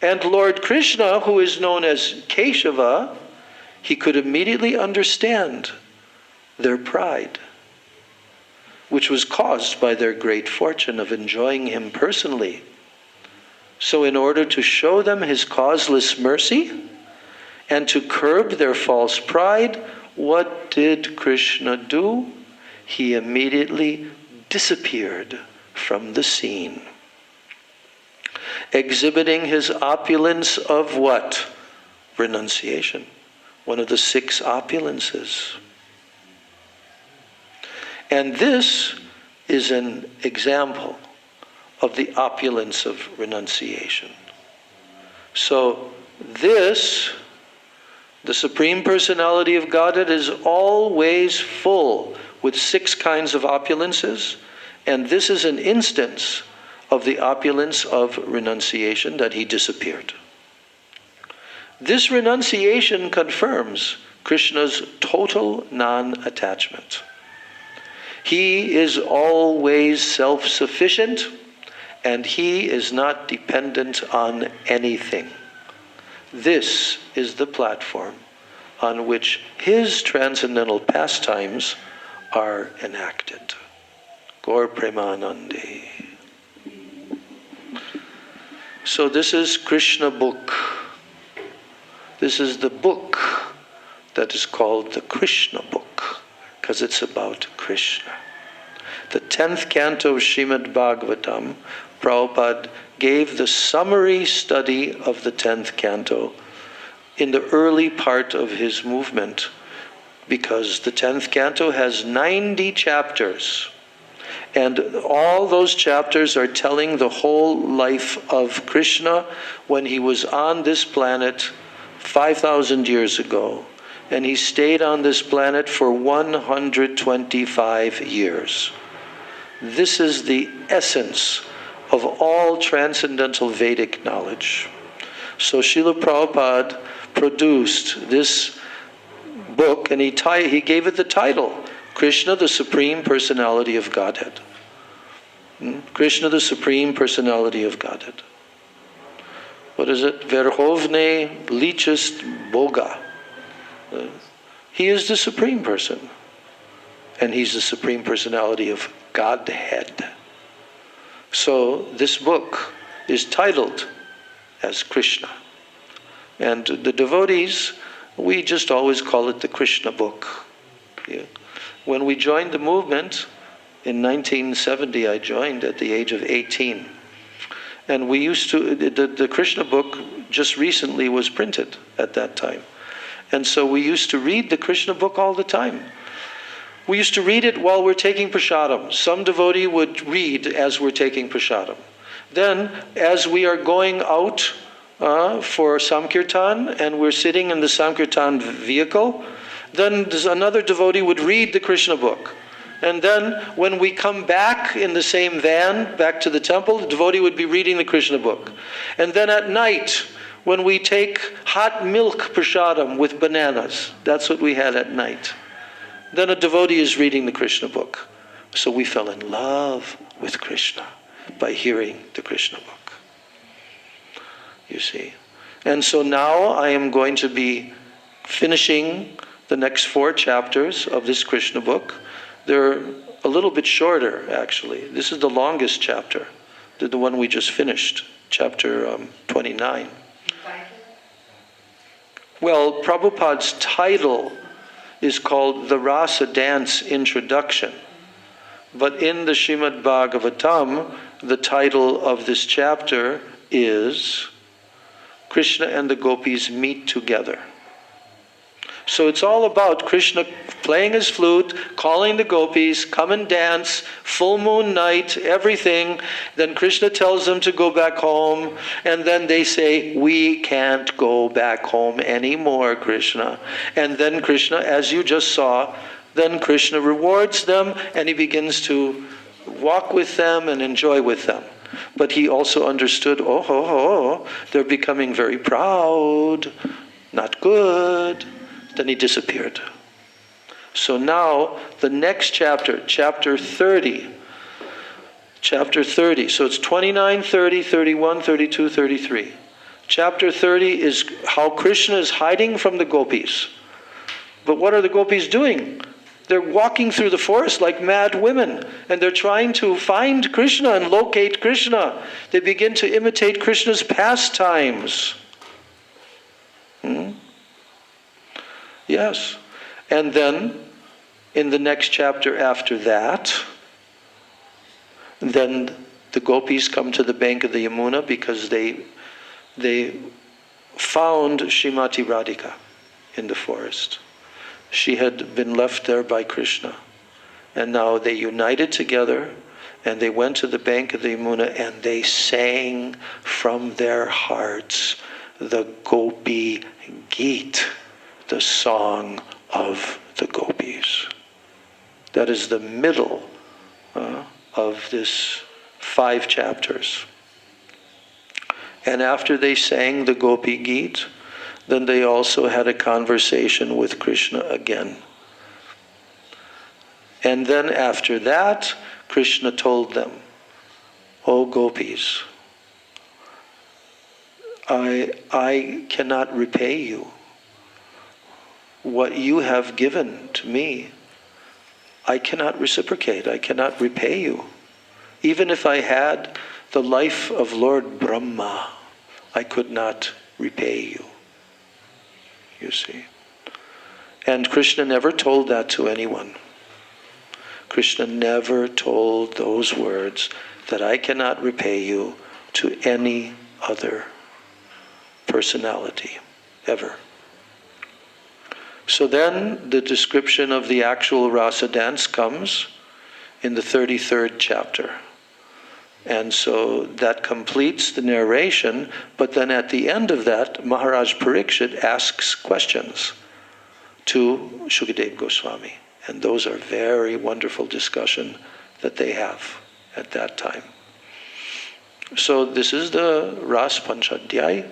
And Lord Krishna, who is known as Keshava, he could immediately understand their pride, which was caused by their great fortune of enjoying him personally. So in order to show them his causeless mercy and to curb their false pride, what did Krishna do? he immediately disappeared from the scene, exhibiting his opulence of what? Renunciation. One of the 6 opulences. And this is an example of the opulence of renunciation. So this, the Supreme Personality of Godhead, is always full with 6 kinds of opulences, and this is an instance of the opulence of renunciation, that he disappeared. This renunciation confirms Krishna's total non-attachment. He is always self-sufficient, and he is not dependent on anything. This is the platform on which his transcendental pastimes are enacted. Gaur Premanande. So this is Krishna book. This is the book that is called the Krishna book, because it's about Krishna. The 10th canto of Srimad Bhagavatam, Prabhupada gave the summary study of the 10th canto in the early part of his movement, because the 10th canto has 90 chapters. And all those chapters are telling the whole life of Krishna when he was on this planet 5,000 years ago. And he stayed on this planet for 125 years. This is the essence of all transcendental Vedic knowledge. So Srila Prabhupada produced this book, and he gave it the title, Krishna, the Supreme Personality of Godhead. Krishna, the Supreme Personality of Godhead. What is it? Verhovne Lichist Boga. He is the Supreme Person. And he's the Supreme Personality of Godhead. So this book is titled as Krishna. And the devotees, we just always call it the Krishna book. Yeah. When we joined the movement, in 1970 I joined at the age of 18. And we used to, the Krishna book just recently was printed at that time. And so we used to read the Krishna book all the time. We used to read it while we're taking prasadam. Some devotee would read as we're taking prasadam. Then, as we are going out for Sankirtan, and we're sitting in the Sankirtan vehicle, then another devotee would read the Krishna book. And then, when we come back in the same van, back to the temple, the devotee would be reading the Krishna book. And then at night, when we take hot milk prasadam with bananas, that's what we had at night. Then a devotee is reading the Krishna book. So we fell in love with Krishna by hearing the Krishna book. You see. And so now I am going to be finishing the next 4 chapters of this Krishna book. They're a little bit shorter, actually. This is the longest chapter, the one we just finished, chapter 29. Well, Prabhupada's title is called The Rasa Dance Introduction. But in the Srimad Bhagavatam, the title of this chapter is Krishna and the Gopis Meet Together. So it's all about Krishna playing his flute, calling the gopis, come and dance, full moon night, everything. Then Krishna tells them to go back home, and then they say, we can't go back home anymore, Krishna. And then Krishna, as you just saw, then Krishna rewards them, and he begins to walk with them and enjoy with them. But he also understood, they're becoming very proud, not good. Then he disappeared. So now, the next chapter, chapter 30. Chapter 30. So it's 29, 30, 31, 32, 33. Chapter 30 is how Krishna is hiding from the gopis. But what are the gopis doing? They're walking through the forest like mad women. And they're trying to find Krishna and locate Krishna. They begin to imitate Krishna's pastimes. Yes. And then In the next chapter after that, then the gopis come to the bank of the Yamuna because they found Srimati Radhika in the forest. She had been left there by Krishna. And now they united together and they went to the bank of the Yamuna and they sang from their hearts the Gopi Geet, the song of the gopis. That is the middle of this 5 chapters. And after they sang the Gopi Geet, then they also had a conversation with Krishna again. And then after that, Krishna told them, "O gopis, I cannot repay you. What you have given to me, I cannot reciprocate. I cannot repay you. Even if I had the life of Lord Brahma, I could not repay you." You see. And Krishna never told that to anyone. Krishna never told those words, that I cannot repay you, to any other personality, ever. So then the description of the actual rasa dance comes in the 33rd chapter. And so that completes the narration, but then at the end of that, Maharaj Parikshit asks questions to Shukadeva Goswami. And those are very wonderful discussion that they have at that time. So this is the Ras Panchadhyay.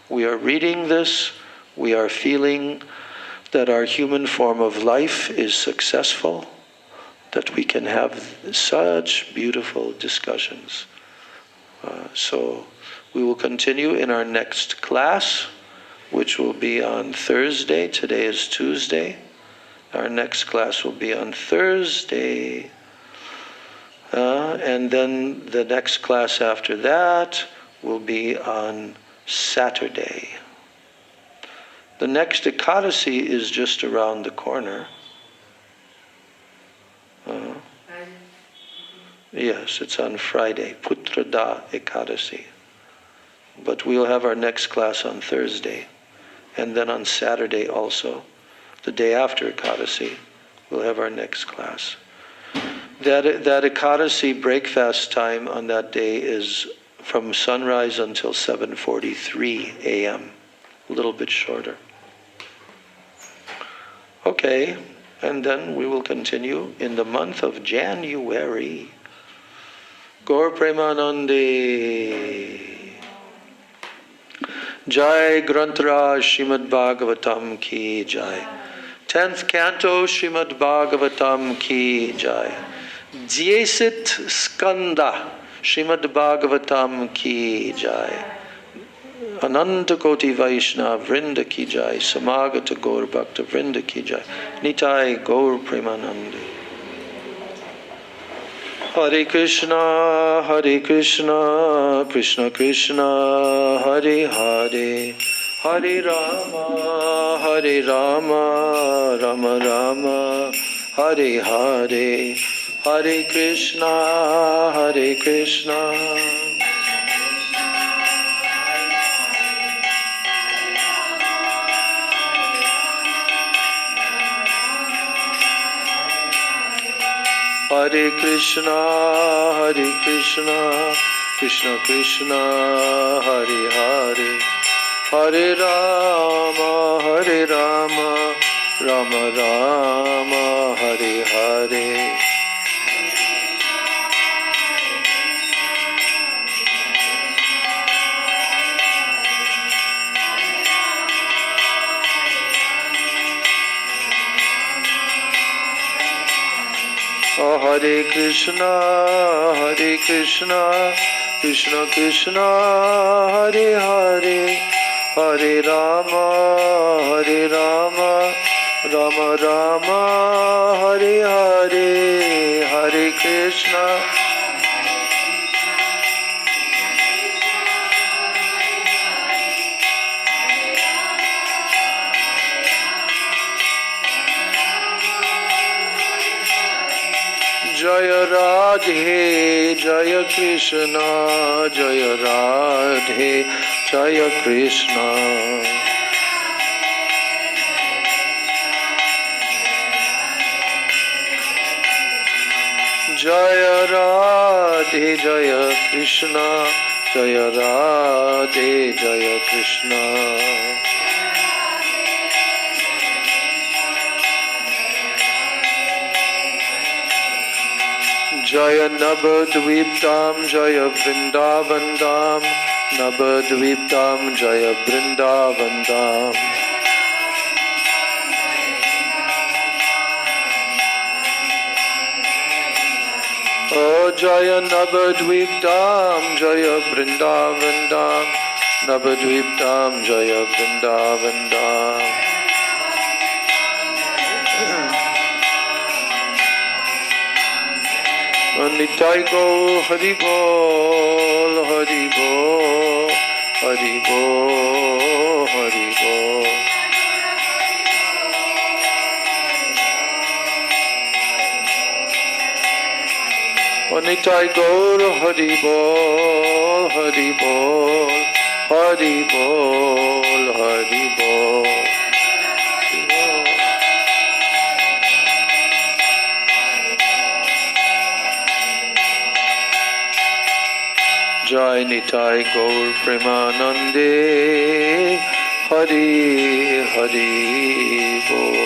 We are reading this. We are feeling that our human form of life is successful, that we can have such beautiful discussions. So we will continue in our next class, which will be on Thursday. Today is Tuesday. Our next class will be on Thursday. And then the next class after that will be on Saturday. The next Ekadasi is just around the corner. Yes, it's on Friday, Putrada Ekadasi. But we'll have our next class on Thursday. And then on Saturday also, the day after Ekadasi, we'll have our next class. That Ekadasi breakfast time on that day is from sunrise until 7:43 a.m., a little bit shorter. Okay, and then we will continue in the month of January. Gaur Premanande. Jai Granthra Srimad Bhagavatam Ki Jai. 10th Canto Srimad Bhagavatam Ki Jai. Dyesit Skanda Srimad Bhagavatam Ki Jai. Ananta Koti Vaishnav Vrinda Ki Jai. Samagata Gaur Bhakta Vrinda Ki Jai. Nitai Gaur Premanande. Hare Krishna, Krishna Krishna, Hare Hare, Hare Rama, Rama Rama, Hare Hare, Hare Krishna, Krishna. Hare Krishna, Krishna Krishna, Hare Hare, Hare Rama, Rama Rama, Hare Hare. Hare Krishna, Krishna Krishna, Hare Hare, Hare Rama, Rama Rama, Hare Hare, Hare Krishna. Jaya Radhe, Jaya Krishna, Jaya Radhe, Jaya Krishna. Jaya Radhe, Jaya Krishna, Jaya Radhe, Jaya Krishna. Jaya Navadwip Dham, Jaya Vrindavan Dham, Navadwip Dham, Jaya Vrindavan Dham. Oh Jaya Navadwip Dham, Jaya Vrindavan Dham, Navadwip Dham, Jaya Vrindavan Dham. Nitai Go Hari Bol, Hari Bol, Hari Bol, Hari Bol. Nitai Gaur Hari Bol, Hari Bol, Hari Bol, Hari Bol. Jai Nitai Gaur Premanande, Hari Hari Bol.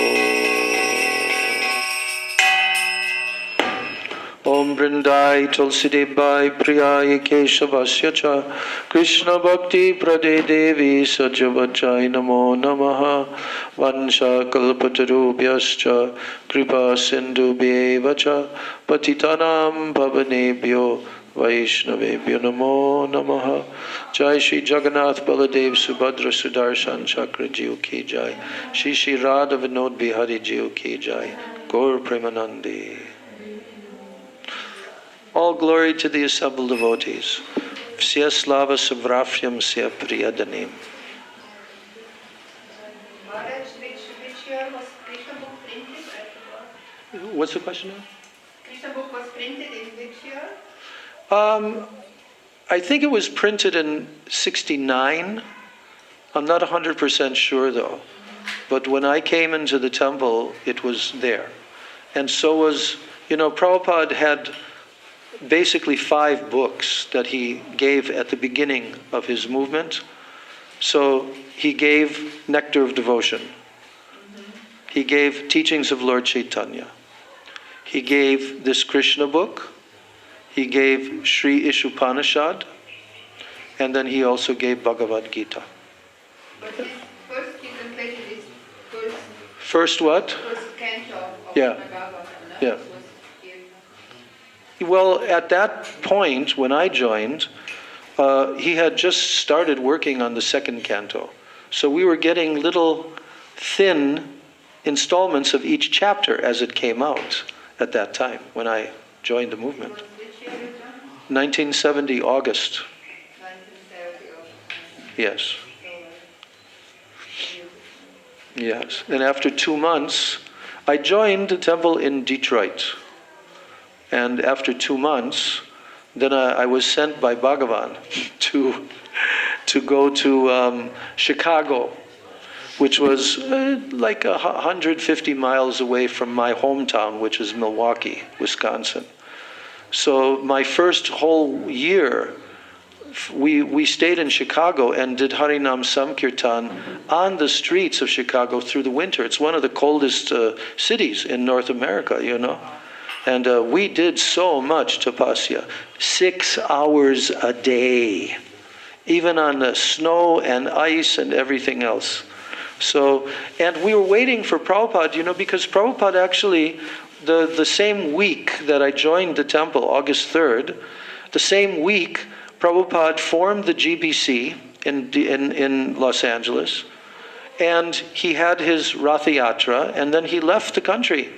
Om Vrindai Tulsidebai Priyai Keshavasya Cha Krishna Bhakti Prade Devi Sajavachai Namo Namaha Vansha Kalpatarubhyascha Kripa Sindhubhyeva Cha Patitanam Pavanebhyo Vaishnavebhyo Namo Namaha. Jai Shri Jagannath Baladev Subhadra Sudarshan Chakra Jiu Ki Jai. Shri Shri Radha Vinod Bihari Jiu Ki Jai. Gaur Premanandi. All glory to the assembled devotees. Vsya slava savrafyam sya priyadanim. Maharaj, which year was Krishna book printed? I forgot. What's the question now? Krishna book was printed in which year? I think it was printed in 69. I'm not 100% sure though. But when I came into the temple, it was there. And so was, Prabhupada had basically 5 books that he gave at the beginning of his movement. So he gave Nectar of Devotion. He gave Teachings of Lord Chaitanya. He gave this Krishna book. He gave Sri Ishupanishad. And then he also gave Bhagavad Gita. But his first he completed his First what? first canto of Yeah. Bhagavatam. Yeah. Well, at that point, when I joined, he had just started working on the second canto. So we were getting little thin installments of each chapter as it came out at that time when I joined the movement. Which year you joined? 1970, August. 1970. Yes. Yes. And after 2 months, I joined the temple in Detroit. And after 2 months, then I was sent by Bhagavan to go to Chicago, which was like 150 miles away from my hometown, which is Milwaukee, Wisconsin. So my first whole year, we stayed in Chicago and did Harinam Samkirtan on the streets of Chicago through the winter. It's one of the coldest cities in North America, And we did so much tapasya, 6 hours a day, even on the snow and ice and everything else. So, and we were waiting for Prabhupada, because Prabhupada actually, the same week that I joined the temple, August 3rd, the same week, Prabhupada formed the GBC in Los Angeles, and he had his Ratha Yatra, and then he left the country.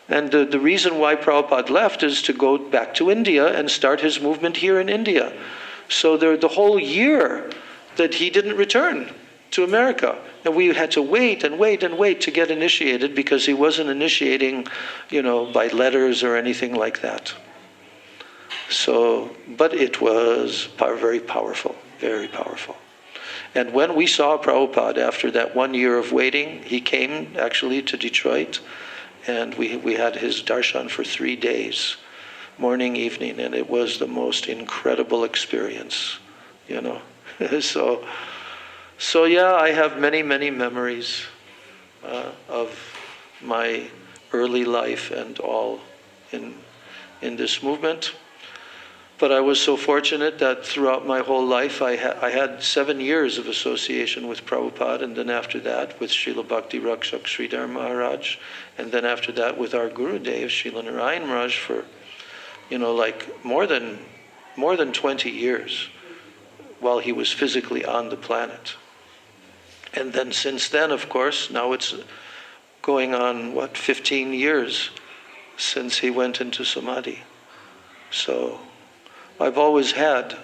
And the reason why Prabhupada left is to go back to India and start his movement here in India. So the whole year that he didn't return to America. And we had to wait and wait and wait to get initiated because he wasn't initiating, by letters or anything like that. So, but it was very powerful, very powerful. And when we saw Prabhupada after that 1 year of waiting, he came actually to Detroit, and we had his darshan for 3 days, morning, evening, and it was the most incredible experience, So yeah, I have many, many memories of my early life and all in this movement. But I was so fortunate that throughout my whole life I had 7 years of association with Prabhupada, and then after that with Srila Bhakti Rakshak Sridhar Maharaj, and then after that with our Gurudev, Srila Narayan Maharaj, for more than 20 years while he was physically on the planet. And then since then, of course, now it's going on, 15 years since he went into Samadhi. So I've always had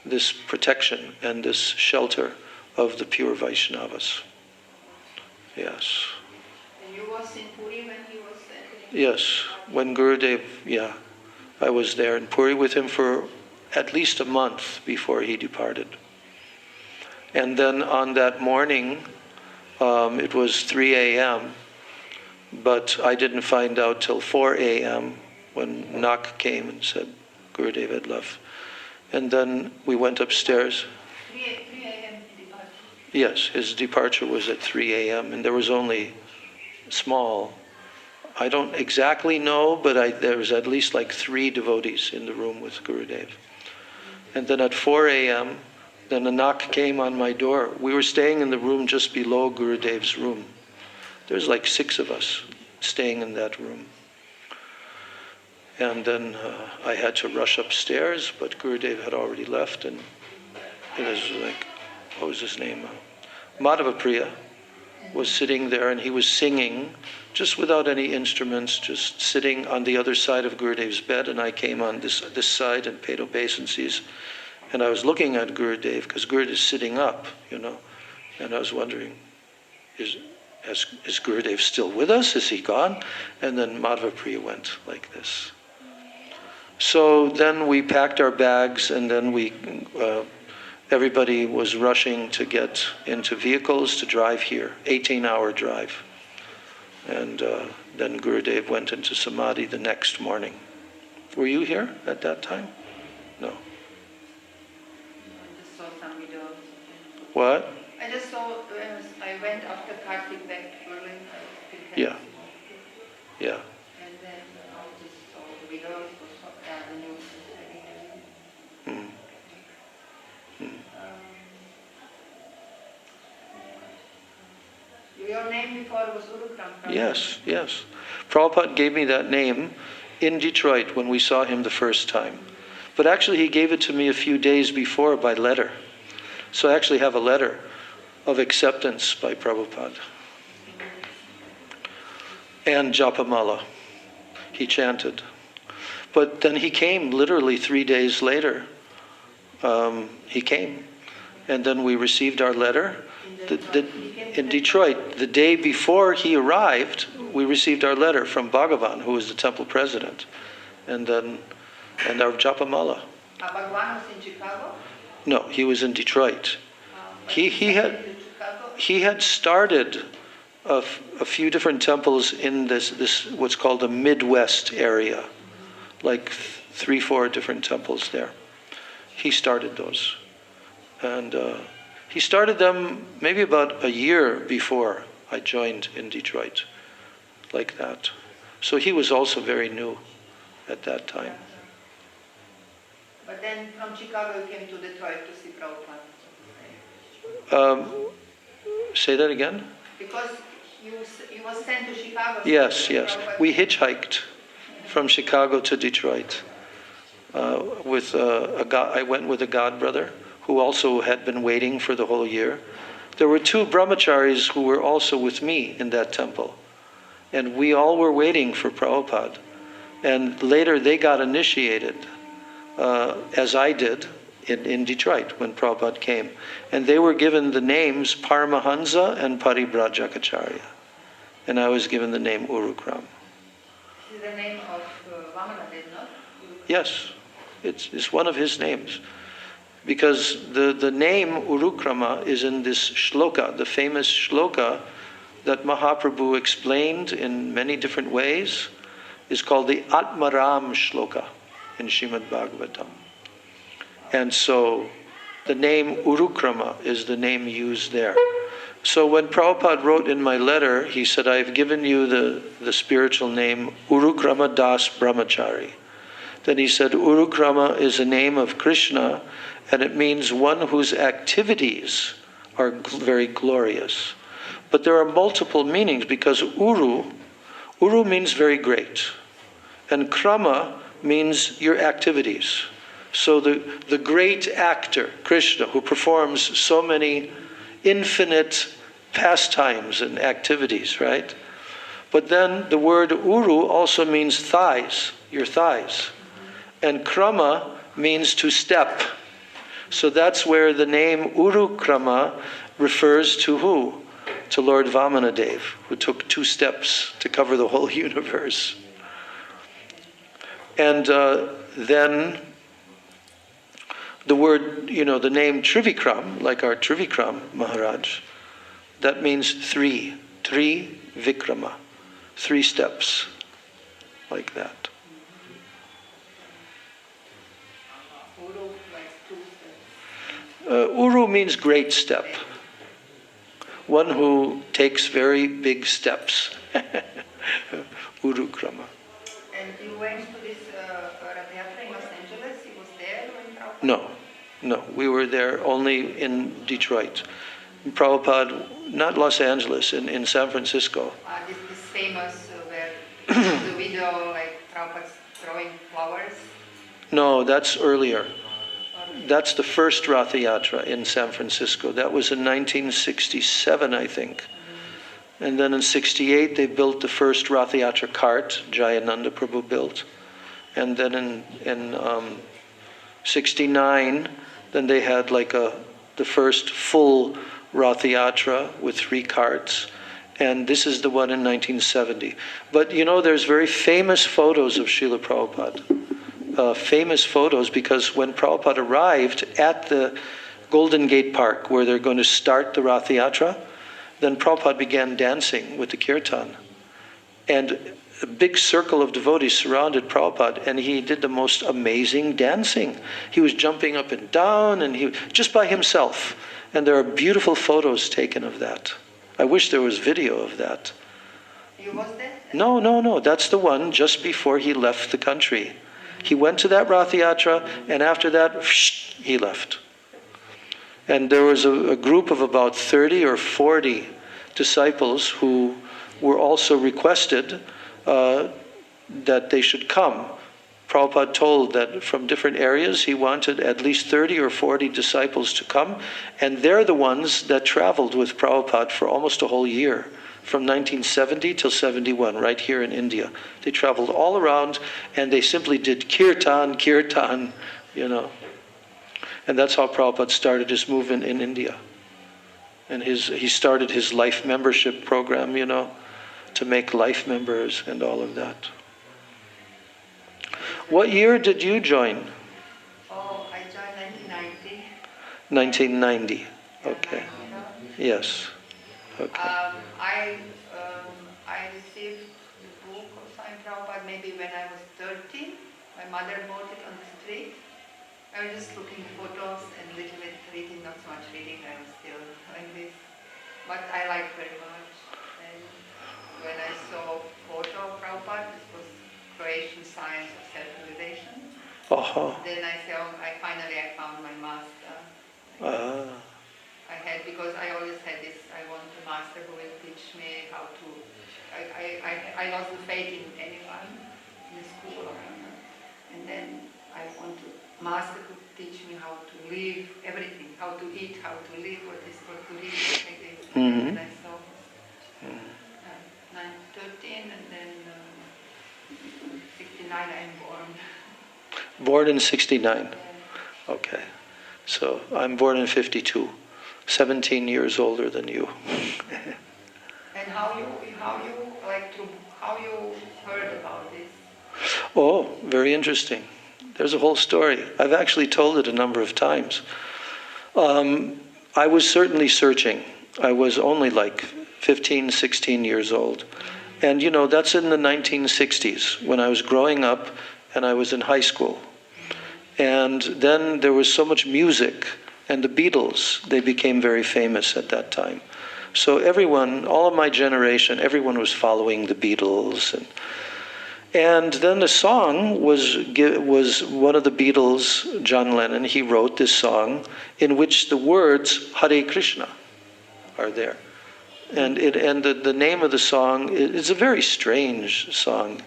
this protection and this shelter of the pure Vaishnavas. Yes. And you was in Puri when he was Yes, when Gurudev, I was there in Puri with him for at least a month before he departed. And then on that morning, it was 3 a.m., but I didn't find out till 4 a.m. when Nak came and said Gurudev had left. And then we went upstairs. 3 a.m. departure. Yes, his departure was at 3 a.m. and there was only small, I don't exactly know, but there was at least 3 devotees in the room with Gurudev. And then at 4 a.m., then a knock came on my door. We were staying in the room just below Gurudev's room. There's 6 of us staying in that room. And then I had to rush upstairs, but Gurudev had already left, and it was what was his name? Madhavapriya was sitting there, and he was singing, just without any instruments, just sitting on the other side of Gurudev's bed, and I came on this side and paid obeisances. And I was looking at Gurudev, because Gurudev is sitting up, and I was wondering, is Gurudev still with us? Is he gone? And then Madhavapriya went like this. So then we packed our bags, and then everybody was rushing to get into vehicles to drive here, 18-hour drive. And then Gurudev went into Samadhi the next morning. Were you here at that time? No. I just saw some videos. What? I just saw, I went after Kartik back to Berlin. Yeah. Yeah. And then I just saw the videos, the news. Mm. Mm. Your name before was Urukram. Yes, yes. Prabhupada gave me that name in Detroit when we saw him the first time. But actually he gave it to me a few days before by letter. So I actually have a letter of acceptance by Prabhupada. And Japamala. He chanted. But then he came literally 3 days later. He came. And then we received our letter. In Detroit, the day before he arrived, we received our letter from Bhagavan, who was the temple president. And our Japamala. Bhagavan was in Chicago? No, he was in Detroit. He had started a few different temples in this what's called the Midwest area, 3-4 different temples there. He started those, and he started them maybe about a year before I joined in Detroit, like that. So he was also very new at that time. But then from Chicago you came to Detroit to see Prabhupada. Say that again? Because you was sent to Chicago. Yes. We hitchhiked from Chicago to Detroit. I went with a godbrother who also had been waiting for the whole year. There were 2 brahmacharis who were also with me in that temple. And we all were waiting for Prabhupada. And later they got initiated, as I did, in Detroit when Prabhupada came. And they were given the names Paramahansa and Paribrajakacharya. And I was given the name Urukram. This is the name of Vamanadev, not? Yes, it's one of his names. Because the name Urukrama is in this shloka, the famous shloka that Mahaprabhu explained in many different ways, is called the Atmaram shloka in Srimad Bhagavatam. And so the name Urukrama is the name used there. So when Prabhupada wrote in my letter, he said, I've given you the spiritual name Urukrama Das Brahmachari. Then he said, Urukrama is a name of Krishna, and it means one whose activities are very glorious. But there are multiple meanings, because Uru means very great. And Krama means your activities. So the great actor, Krishna, who performs so many infinite pastimes and activities, right? But then the word Uru also means thighs, your thighs. And Krama means to step. So that's where the name Uru Krama refers to who? To Lord Vamanadev, who took 2 steps to cover the whole universe. And then the word, the name Trivikram, like our Trivikram Maharaj, that means 3. Tri Vikrama. 3 steps. Like that. Uru means great step. One who takes very big steps. Uru Krama. And you went to this Rath Yatra in Los Angeles? He was there when Prabhupada? No. We were there only in Detroit. Prabhupada, not Los Angeles, in San Francisco. This famous where the video, like Prabhupada's throwing flowers? No, that's earlier. That's the first Rath Yatra in San Francisco. That was in 1967, I think. And then in 68, they built the first Rath Yatra cart, Jayananda Prabhu built. And then in 69, then they had the first full Rath Yatra with 3 carts. And this is the one in 1970. But there's very famous photos of Srila Prabhupada. Famous photos, because when Prabhupada arrived at the Golden Gate Park where they're going to start the Rath Yatra, then Prabhupada began dancing with the kirtan. And a big circle of devotees surrounded Prabhupada, and he did the most amazing dancing. He was jumping up and down, and he just by himself. And there are beautiful photos taken of that. I wish there was video of that. You was there? No. That's the one just before he left the country. He went to that Rath Yatra, and after that, he left. And there was a group of about 30 or 40 disciples who were also requested that they should come. Prabhupada told that from different areas he wanted at least 30 or 40 disciples to come, and they're the ones that traveled with Prabhupada for almost a whole year. From 1970 till 71, right here in India. They traveled all around, and they simply did kirtan, And that's how Prabhupada started his movement in India. And he started his life membership program, to make life members and all of that. What year did you join? Oh, I joined 1990. 1990. Okay. Yes. Okay. I received the book of Swami Prabhupada maybe when I was 13. My mother bought it on the street. I was just looking at photos and little bit reading, not so much reading, I was still like this. But I liked very much. And when I saw photo of Prabhupada, this was Croatian Science of Self-Realization. Then I said, I finally found my master. Because I always had this, I want a master who will teach me how to, I lost the faith in anyone in the school and then I want to master to teach me how to live, everything, how to eat, how to live, what is what to live, like this. And I saw 13 and then 69 I'm born. Born in 69. Okay. So I'm born in 52, 17 years older than you. And how you heard about this? Oh, very interesting. There's a whole story. I've actually told it a number of times. I was certainly searching. I was only like 15, 16 years old. And you know, that's in the 1960s when I was growing up and I was in high school. And then there was so much music, and the Beatles, they became very famous at that time. So everyone, all of my generation, everyone was following the Beatles. And then the song was one of the Beatles, John Lennon, he wrote this song in which the words Hare Krishna are there. And the name of the song is a very strange song.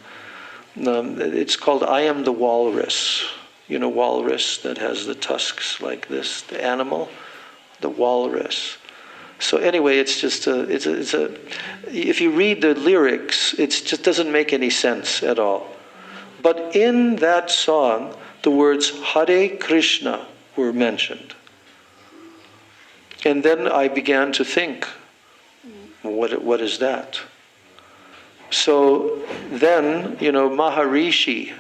It's called I Am the Walrus. You know, walrus that has the tusks like this, the animal, the walrus. So anyway, it's just if you read the lyrics, it just doesn't make any sense at all. But in that song, the words Hare Krishna were mentioned. And then I began to think, what is that? So then, you know, Maharishi,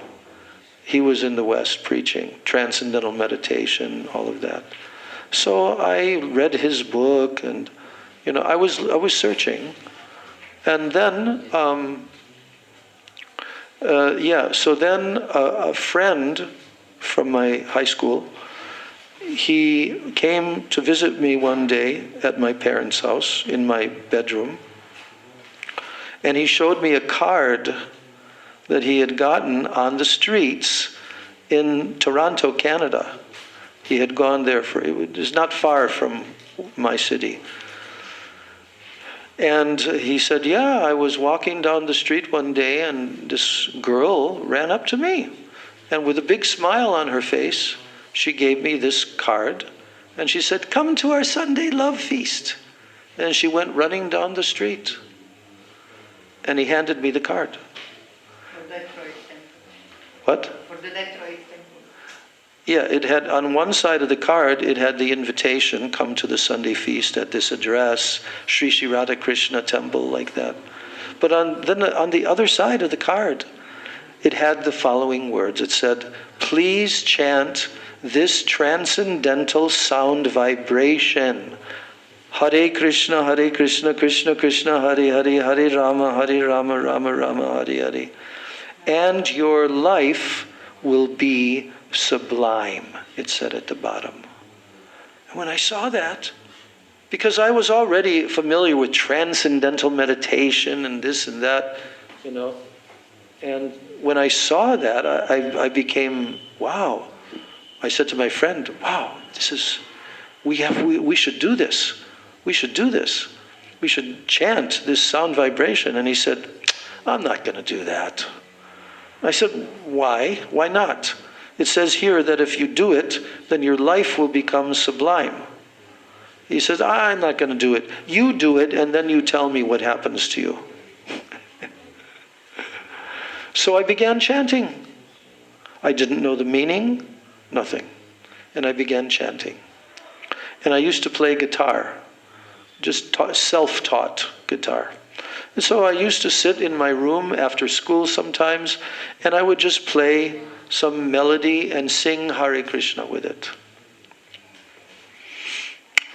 he was in the West preaching transcendental meditation, all of that. So I read his book, and you know, I was searching, and then So then a friend from my high school, he came to visit me one day at my parents' house in my bedroom, and he showed me a card that he had gotten on the streets in Toronto, Canada. He had gone there it was not far from my city. And he said, yeah, I was walking down the street one day and this girl ran up to me. And with a big smile on her face, she gave me this card. And she said, come to our Sunday love feast. And she went running down the street. And he handed me the card. For Detroit Temple. What? For the Detroit Temple. Yeah, it had, on one side of the card, it had the invitation, come to the Sunday feast at this address, Sri Sri Radha Krishna temple, like that. But on the other side of the card, it had the following words. It said, please chant this transcendental sound vibration. Hare Krishna, Krishna Krishna, Hare Hare, Hare Rama, Rama Rama, Hare Hare. And your life will be sublime, it said at the bottom. And when I saw that, because I was already familiar with transcendental meditation and this and that, you know, and when I saw that, I became, wow. I said to my friend, wow, we should do this. We should do this. We should chant this sound vibration. And he said, I'm not going to do that. I said, why? Why not? It says here that if you do it, then your life will become sublime. He says, I'm not going to do it. You do it, and then you tell me what happens to you. So I began chanting. I didn't know the meaning, nothing. And I began chanting. And I used to play guitar, just self-taught guitar. And so I used to sit in my room after school sometimes, and I would just play some melody and sing Hare Krishna with it.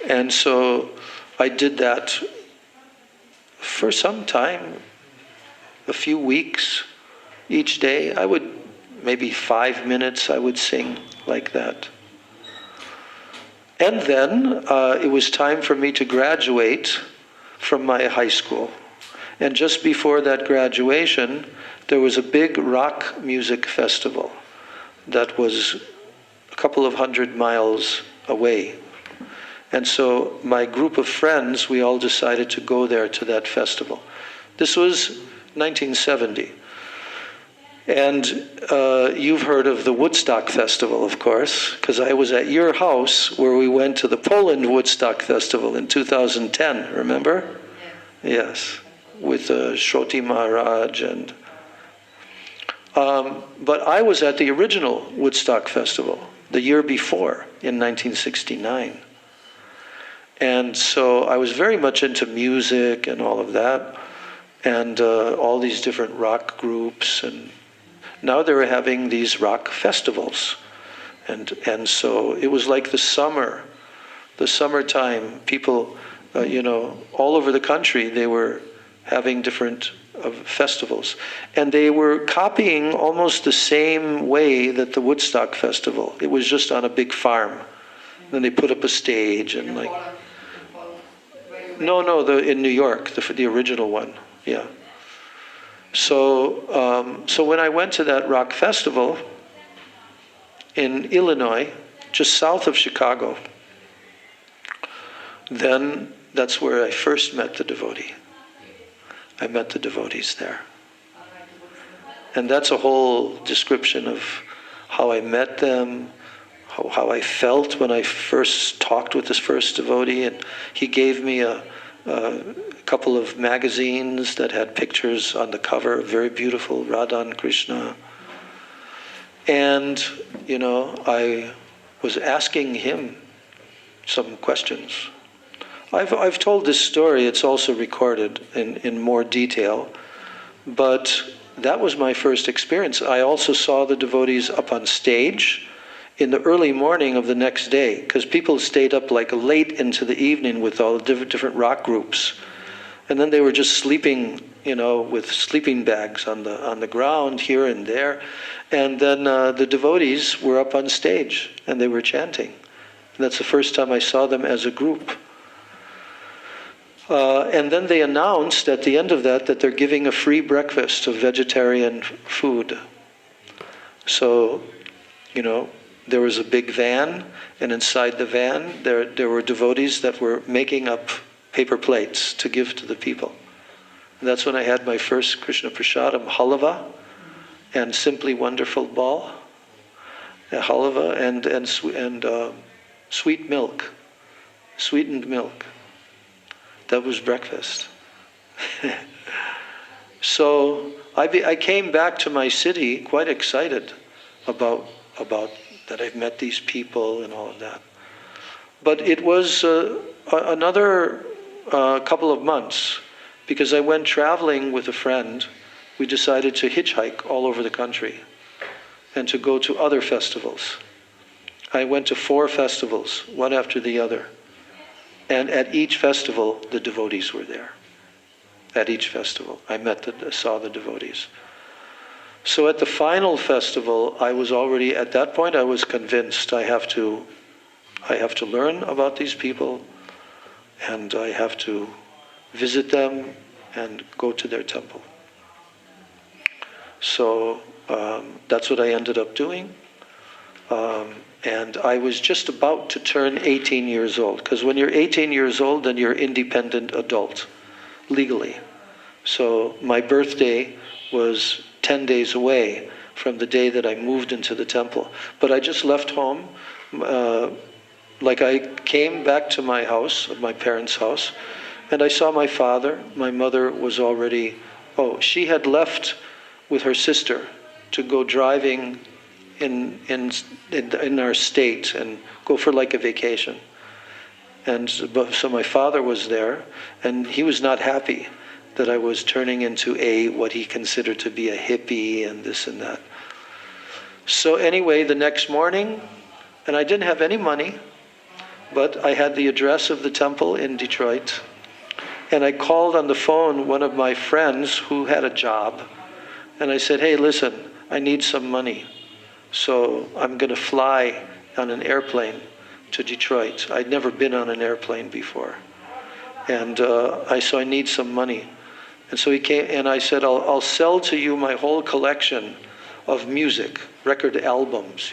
And so I did that for some time, a few weeks. Each day, maybe 5 minutes, I would sing like that. And then it was time for me to graduate from my high school. And just before that graduation, there was a big rock music festival that was a couple of 100 miles away. And so my group of friends, we all decided to go there to that festival. This was 1970. And you've heard of the Woodstock Festival, of course, because I was at your house where we went to the Poland Woodstock Festival in 2010, remember? Yeah. Yes, with Shoti Maharaj and... but I was at the original Woodstock Festival the year before, in 1969. And so I was very much into music and all of that, and all these different rock groups, and now they were having these rock festivals. And so it was like the summertime, people, all over the country, they were having different festivals. And they were copying almost the same way that the Woodstock Festival. It was just on a big farm. Then they put up a stage and like... No, in New York, the original one, yeah. So when I went to that rock festival in Illinois, just south of Chicago, then that's where I first met the devotee. I met the devotees there. And that's a whole description of how I met them, how I felt when I first talked with this first devotee. And he gave me a couple of magazines that had pictures on the cover, very beautiful, Radha and Krishna. And, I was asking him some questions. I've told this story, it's also recorded in more detail, but that was my first experience. I also saw the devotees up on stage in the early morning of the next day, because people stayed up like late into the evening with all the different rock groups. And then they were just sleeping, with sleeping bags on the ground here and there. And then the devotees were up on stage and they were chanting. And that's the first time I saw them as a group. And then they announced at the end of that they're giving a free breakfast of vegetarian food. So, there was a big van, and inside the van there were devotees that were making up paper plates to give to the people. And that's when I had my first Krishna Prasadam, halava, and Simply Wonderful ball, halava and sweet milk, sweetened milk. That was breakfast. So I came back to my city quite excited about that I've met these people and all of that. But it was another couple of months, because I went traveling with a friend. We decided to hitchhike all over the country and to go to other festivals. I went to 4 festivals, one after the other. And at each festival, the devotees were there. At each festival, I saw the devotees. So at the final festival, I was already, at that point, I was convinced I have to learn about these people, and I have to visit them and go to their temple. So that's what I ended up doing. And I was just about to turn 18 years old, because when you're 18 years old, then you're independent adult, legally. So my birthday was 10 days away from the day that I moved into the temple. But I just left home, like I came back to my house, my parents' house, and I saw my father. My mother was already, she had left with her sister to go driving in our state and go for like a vacation. And so my father was there, and he was not happy that I was turning into what he considered to be a hippie and this and that. So anyway, the next morning, and I didn't have any money, but I had the address of the temple in Detroit, and I called on the phone one of my friends who had a job, and I said, hey, listen, I need some money. So I'm going to fly on an airplane to Detroit. I'd never been on an airplane before. And so I need some money. And so he came, and I said, I'll sell to you my whole collection of music, record albums,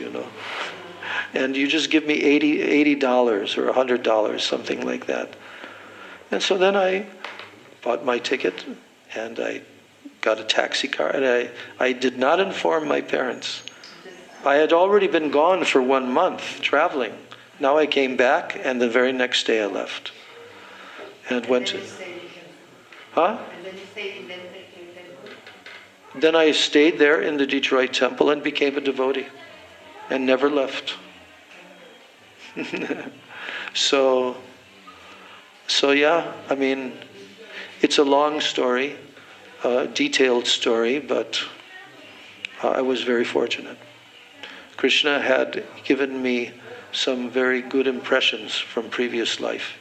And you just give me $80 or $100, something like that. And so then I bought my ticket, and I got a taxi car, and I did not inform my parents. I had already been gone for 1 month traveling. Now I came back, and the very next day I left. And went to... Huh? Then I stayed there in the Detroit temple and became a devotee and never left. So yeah, I mean, it's a long story, detailed story, but I was very fortunate. Krishna had given me some very good impressions from previous life,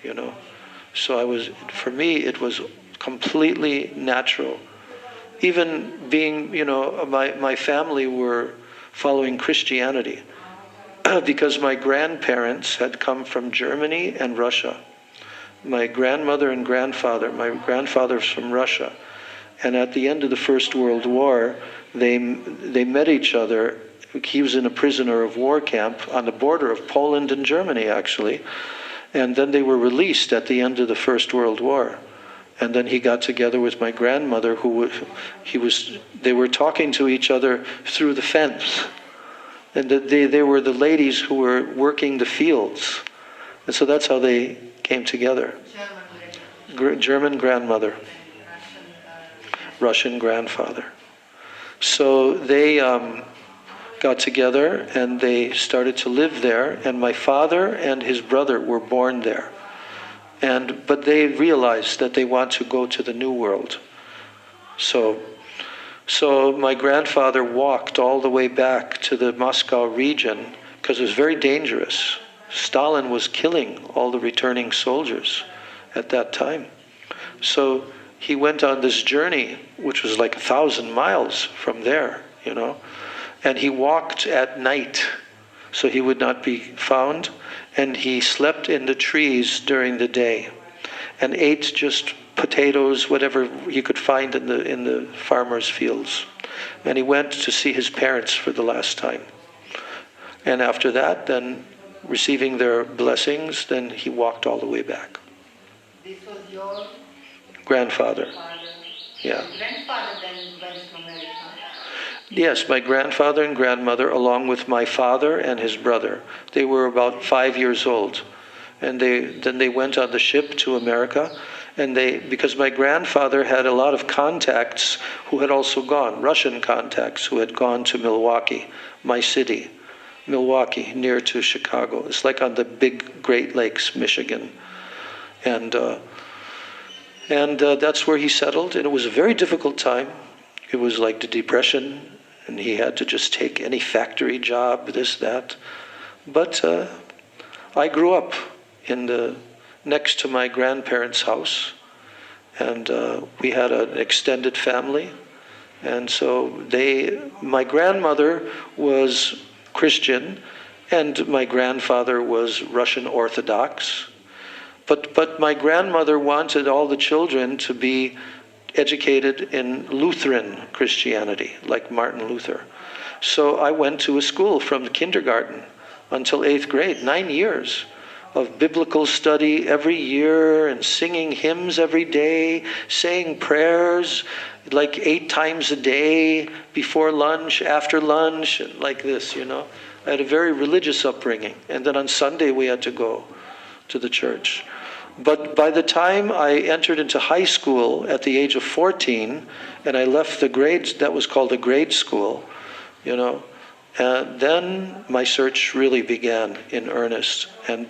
So for me, it was completely natural. Even being, my family were following Christianity because my grandparents had come from Germany and Russia. My grandmother and grandfather, my grandfather's from Russia. And at the end of the First World War, they met each other. He was in a prisoner of war camp on the border of Poland and Germany, actually. And then they were released at the end of the First World War. And then he got together with my grandmother, they were talking to each other through the fence. And they were the ladies who were working the fields. And so that's how they came together. German grandmother, Russian grandfather. So they got together and they started to live there, and my father and his brother were born there. But they realized that they want to go to the New World. So my grandfather walked all the way back to the Moscow region because it was very dangerous. Stalin was killing all the returning soldiers at that time. So he went on this journey, which was like 1,000 miles from there, And he walked at night, so he would not be found. And he slept in the trees during the day and ate just potatoes, whatever he could find in the farmers' fields. And he went to see his parents for the last time. And after that, then receiving their blessings, then he walked all the way back. This was your grandfather. father. Yeah. Your grandfather then went to America. Yes, my grandfather and grandmother, along with my father and his brother. They were about 5 years old. And then they went on the ship to America. And because my grandfather had a lot of contacts who had also gone, Russian contacts who had gone to Milwaukee, my city. Milwaukee, near to Chicago. It's like on the big Great Lakes, Michigan. And that's where he settled. And it was a very difficult time. It was like the Depression. And he had to just take any factory job, this, that. But I grew up next to my grandparents' house. And we had an extended family. And so my grandmother was Christian, and my grandfather was Russian Orthodox. But my grandmother wanted all the children to be educated in Lutheran Christianity, like Martin Luther. So I went to a school from kindergarten until 8th grade, 9 years of biblical study every year and singing hymns every day, saying prayers like 8 times a day, before lunch, after lunch, and like this, I had a very religious upbringing. And then on Sunday we had to go to the church. But by the time I entered into high school at the age of 14, and I left the grades, that was called a grade school, then my search really began in earnest. And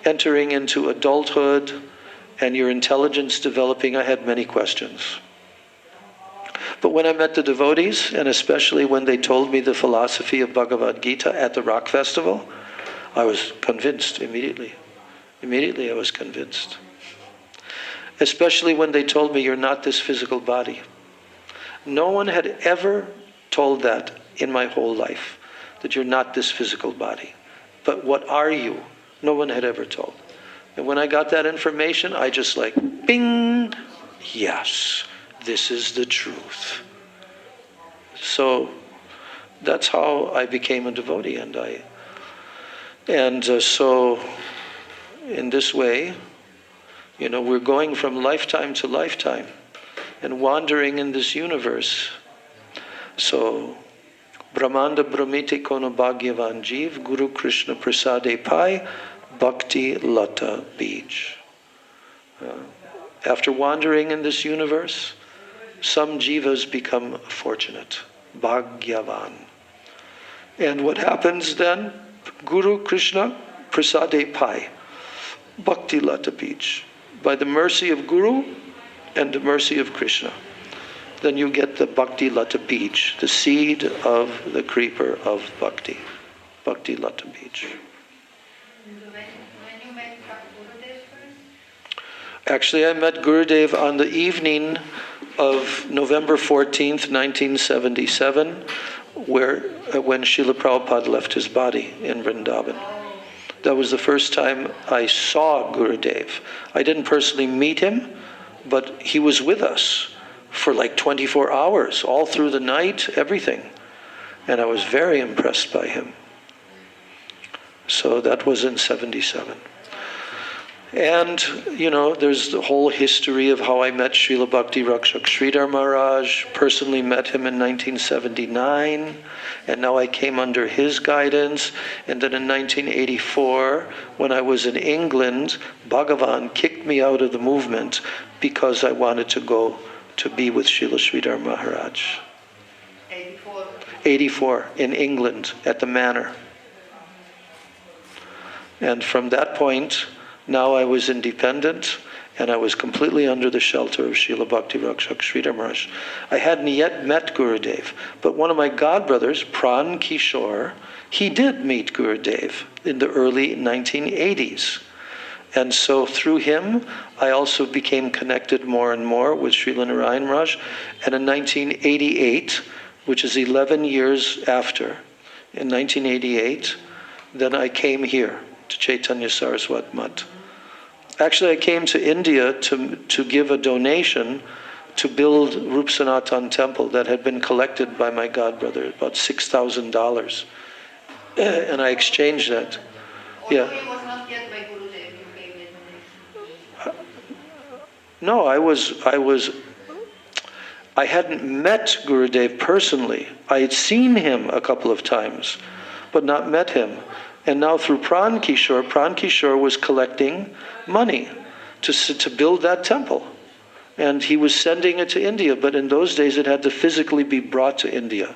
entering into adulthood and your intelligence developing, I had many questions. But when I met the devotees, and especially when they told me the philosophy of Bhagavad Gita at the Rock Festival, I was convinced immediately. Immediately I was convinced. Especially when they told me, you're not this physical body. No one had ever told that in my whole life, that you're not this physical body. But what are you? No one had ever told. And when I got that information, I just like, bing, yes, this is the truth. So that's how I became a devotee. So in this way, we're going from lifetime to lifetime and wandering in this universe. So, Brahmanda Brahmiti Kono Bhagyavan Jeev, Guru Krishna Prasade Pai, Bhakti Lata Beach. After wandering in this universe, some jivas become fortunate, Bhagyavan. And what happens then? Guru Krishna Prasade Pai, Bhakti Lata Beach. By the mercy of Guru and the mercy of Krishna. Then you get the Bhakti Lata Beach, the seed of the creeper of Bhakti. Bhakti Lata Beach. When you met Gurudev first? Actually, I met Gurudev on the evening of November 14th, 1977, when Srila Prabhupada left his body in Vrindavan. That was the first time I saw Gurudev. I didn't personally meet him, but he was with us for like 24 hours, all through the night, everything. And I was very impressed by him. So that was in 77. And, there's the whole history of how I met Srila Bhakti Rakshak Sridhar Maharaj, personally met him in 1979, and now I came under his guidance. And then in 1984, when I was in England, Bhagavan kicked me out of the movement because I wanted to go to be with Srila Sridhar Maharaj. 84? 84, in England, at the manor. And from that point, now I was independent, and I was completely under the shelter of Srila Bhakti Rakshak Sridhar Maharaj. I hadn't yet met Gurudev, but one of my godbrothers, Pran Kishore, he did meet Gurudev in the early 1980s. And so through him, I also became connected more and more with Srila Narayan Maharaj. And in 1988, which is 11 years after, in 1988, then I came here to Chaitanya Saraswat Mat. Actually, I came to India to give a donation to build Rup Sanatan temple that had been collected by my godbrother, about $6,000. And I exchanged that. Although he was not yet by Gurudev, you gave a donation. No, I hadn't met Gurudev personally. I had seen him a couple of times, but not met him. And now through Pran Kishore was collecting money to build that temple. And he was sending it to India, but in those days it had to physically be brought to India.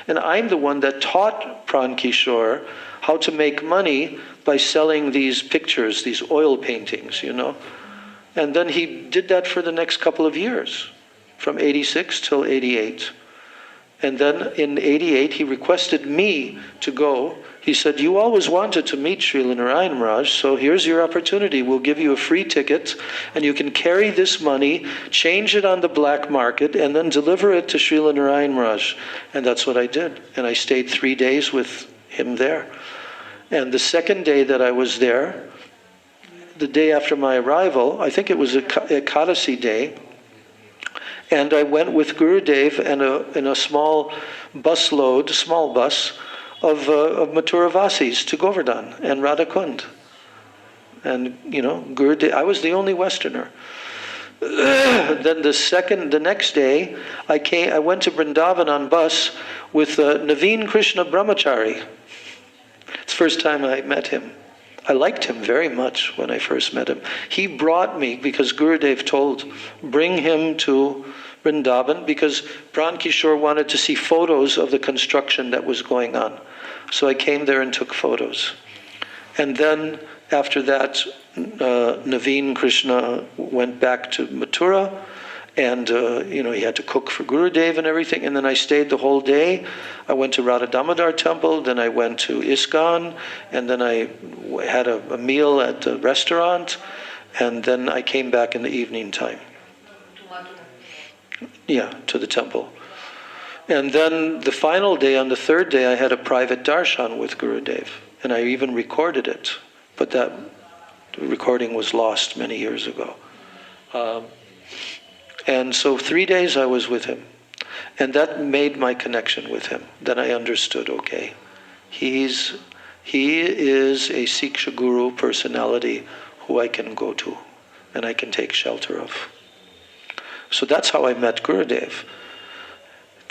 And I'm the one that taught Pran Kishore how to make money by selling these pictures, these oil paintings, And then he did that for the next couple of years, from 86 till 88. And then in 88, he requested me to go. He said, you always wanted to meet Srila Narayan Maharaj, so here's your opportunity. We'll give you a free ticket, and you can carry this money, change it on the black market, and then deliver it to Srila Narayan Maharaj. And that's what I did. And I stayed 3 days with him there. And the second day that I was there, the day after my arrival, I think it was a Ekadasi day, and I went with Gurudev in a small bus, of Mathuravasis to Govardhan and Radhakund. And, Gurudev, I was the only Westerner. Then the next day, I went to Vrindavan on bus with Naveen Krishna Brahmachari. It's the first time I met him. I liked him very much when I first met him. He brought me, because Gurudev bring him to Vrindavan, because Pran Kishore wanted to see photos of the construction that was going on. So I came there and took photos. And then after that, Naveen Krishna went back to Mathura, and he had to cook for Gurudev and everything. And then I stayed the whole day. I went to Radha Damodar temple, then I went to ISKCON, and then I had a meal at a restaurant, and then I came back in the evening time. Yeah, to the temple. And then the final day, on the third day, I had a private darshan with Gurudev, and I even recorded it, but that recording was lost many years ago. And so 3 days I was with him, and that made my connection with him. Then I understood, okay, he is a Siksha Guru personality who I can go to, and I can take shelter of. So that's how I met Gurudev.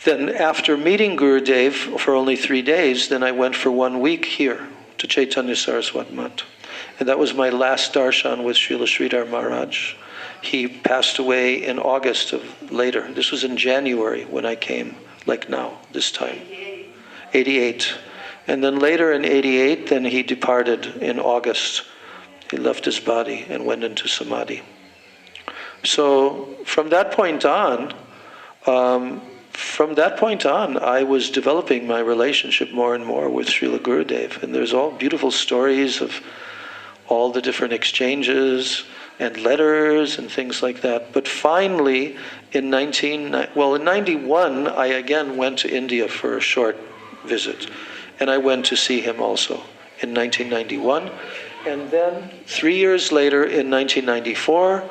Then after meeting Gurudev for only 3 days, then I went for 1 week here to Chaitanya Saraswat Mat. And that was my last darshan with Srila Sridhar Maharaj. He passed away in August of later. This was in January when I came, like now, this time. 88. And then later in 88, then he departed in August. He left his body and went into Samadhi. So from that point on, I was developing my relationship more and more with Srila Gurudev. And there's all beautiful stories of all the different exchanges and letters and things like that. But finally, in 91, I again went to India for a short visit. And I went to see him also in 1991. And then 3 years later, in 1994,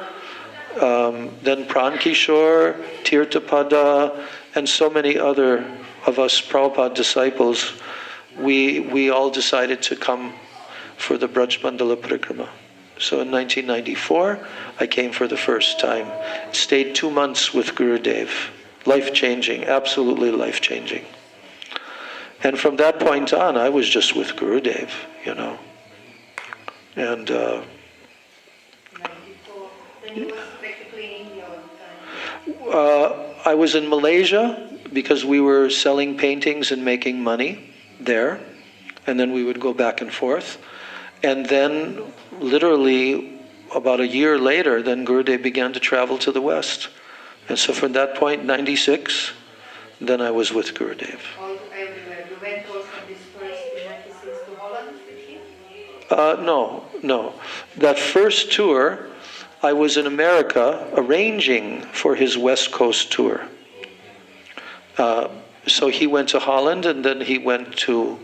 then Pran Kishore, Tirthapada, and so many other of us Prabhupada disciples, we all decided to come for the Braj Mandala Parikrama. So in 1994, I came for the first time. Stayed 2 months with Gurudev. Life-changing, absolutely life-changing. And from that point on, I was just with Gurudev, you know. And 94. Then you was practically in India all the time. I was in Malaysia because we were selling paintings and making money there. And then we would go back and forth. And then literally about a year later, then Gurudev began to travel to the West. And so from that point, 96, then I was with Gurudev. All everywhere. You went also this first in 96 to Holland with him? No. That first tour, I was in America arranging for his West Coast tour. So he went to Holland and then he went to...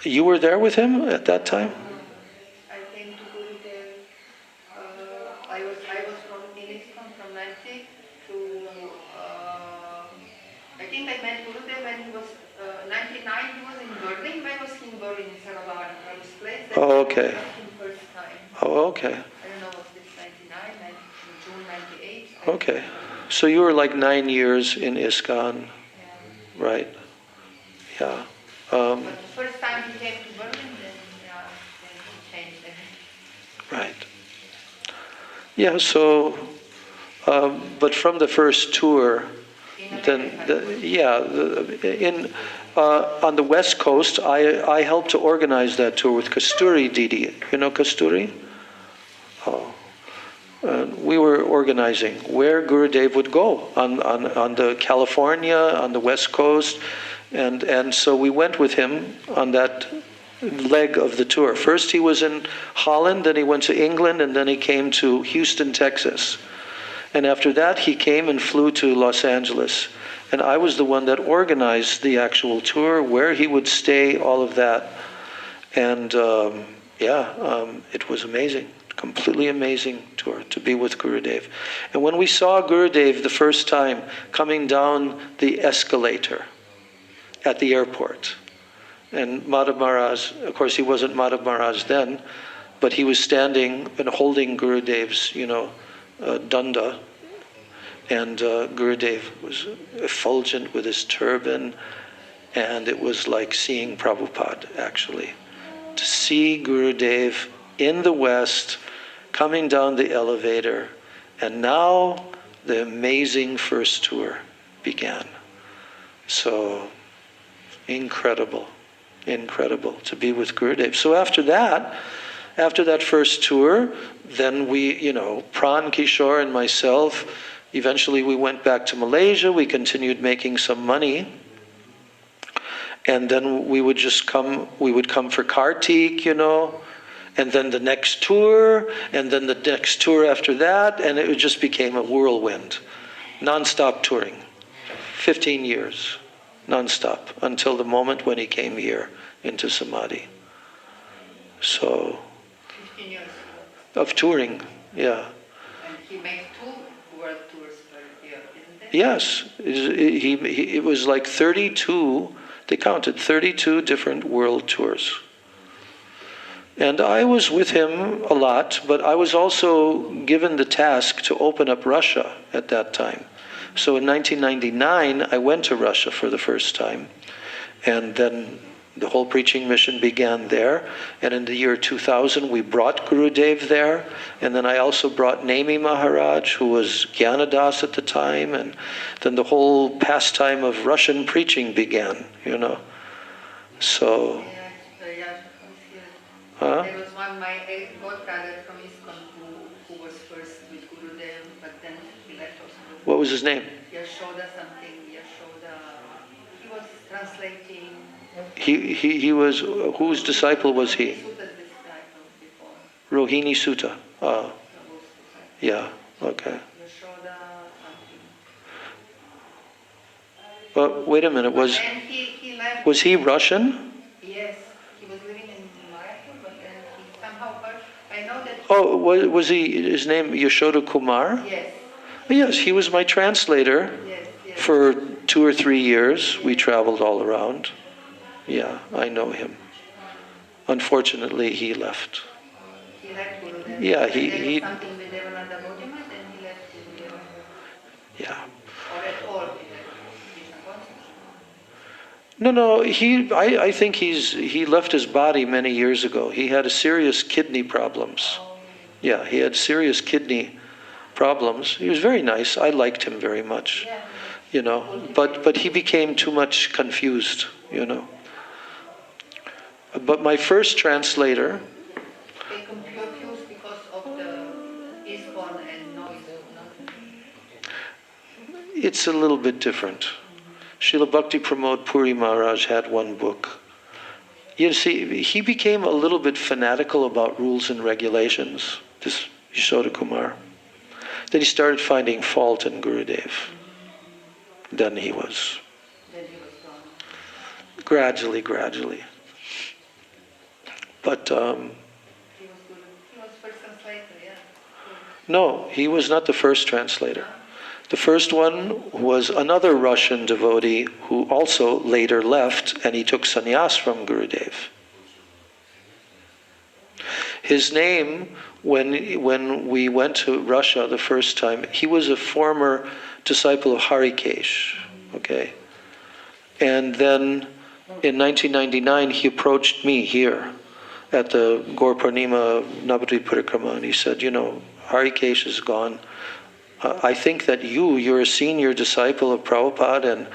You were there with him at that time? I came to Gurudev. I was from Kingston from 90 to... I think I met Gurudev when he was 99. He was in Berlin. When was he in Berlin? In Saravana, his place. Oh, okay. I met him first time. Oh, okay. I don't know, was this 99, June 98? Okay. So you were like 9 years in ISKCON, right? Yeah. But the first time he came to Berlin, then he changed everything. Right. Yeah, so, but from the first tour, then, on the West Coast, I helped to organize that tour with Kasturi Didi. You know Kasturi? Oh. We were organizing where Gurudev would go on the California, on the West Coast, and so we went with him on that leg of the tour. First he was in Holland, then he went to England, and then he came to Houston, Texas. And after that he came and flew to Los Angeles. And I was the one that organized the actual tour, where he would stay, all of that. And it was amazing. Completely amazing tour to be with Gurudev. And when we saw Gurudev the first time coming down the escalator at the airport, and Madhav Maharaj, of course he wasn't Madhav Maharaj then, but he was standing and holding Gurudev's, danda, and Gurudev was effulgent with his turban, and it was like seeing Prabhupada, actually. To see Gurudev in the West, coming down the elevator, and now the amazing first tour began. So, incredible to be with Gurudev. So after that first tour, then we, Pran Kishore and myself, eventually we went back to Malaysia, we continued making some money, and then we would come for Kartik, and then the next tour, and then the next tour after that, and it just became a whirlwind. Non-stop touring. 15 years. Non-stop. Until the moment when he came here into Samadhi. So... 15 years. Of touring, yeah. And he made 2 world tours per year, isn't it? Yes. It was like 32, they counted 32 different world tours. And I was with him a lot, but I was also given the task to open up Russia at that time. So in 1999, I went to Russia for the first time. And then the whole preaching mission began there. And in the year 2000, we brought Gurudev there. And then I also brought Nemi Maharaj, who was Gyanadas at the time. And then the whole pastime of Russian preaching began, So, huh? There was one, my godfather from ISKCON who was first with Gurudev, but then he left also. What was his name? Yashoda something, Yashoda. He was translating. He was, whose disciple was he? Suta's disciple before. Rohini Sutta. Yeah, okay. Yashoda something. But wait a minute, And he left. was he Russian? Yes, he was living in Mayapur, but then he somehow heard. I know that. Oh, was he, his name Yashoda Kumar? Yes. Yes, he was my translator. Yes. For 2 or 3 years. We traveled all around. Yeah, I know him. Unfortunately, he left. He left Gurudev. Yeah, There was he something with Devananda Bodhima, then he left Gurudev. yeah. Or at all, he left Krishna consciousness. No, I think he left his body many years ago. He had a serious kidney problems. Yeah, he had serious kidney problems. He was very nice. I liked him very much. Yeah. You know, but he became too much confused, you know. But my first translator, They confused because of the ISKCON and no ISKCON. it's a little bit different. Srila Bhakti Pramod Puri Maharaj had one book. You see, he became a little bit fanatical about rules and regulations, this Yashoda Kumar. Then he started finding fault in Gurudev. Then he was Gone. gradually. But He was good. He was first translator, yeah. no, he was not the first translator. The first one was another Russian devotee who also later left, and he took sannyas from Gurudev. His name, when we went to Russia the first time, he was a former disciple of Harikesh, okay? And then in 1999, he approached me here at the Gaur Purnima Navadwip Parikrama, and he said, you know, Harikesh is gone. I think that you're a senior disciple of Prabhupada and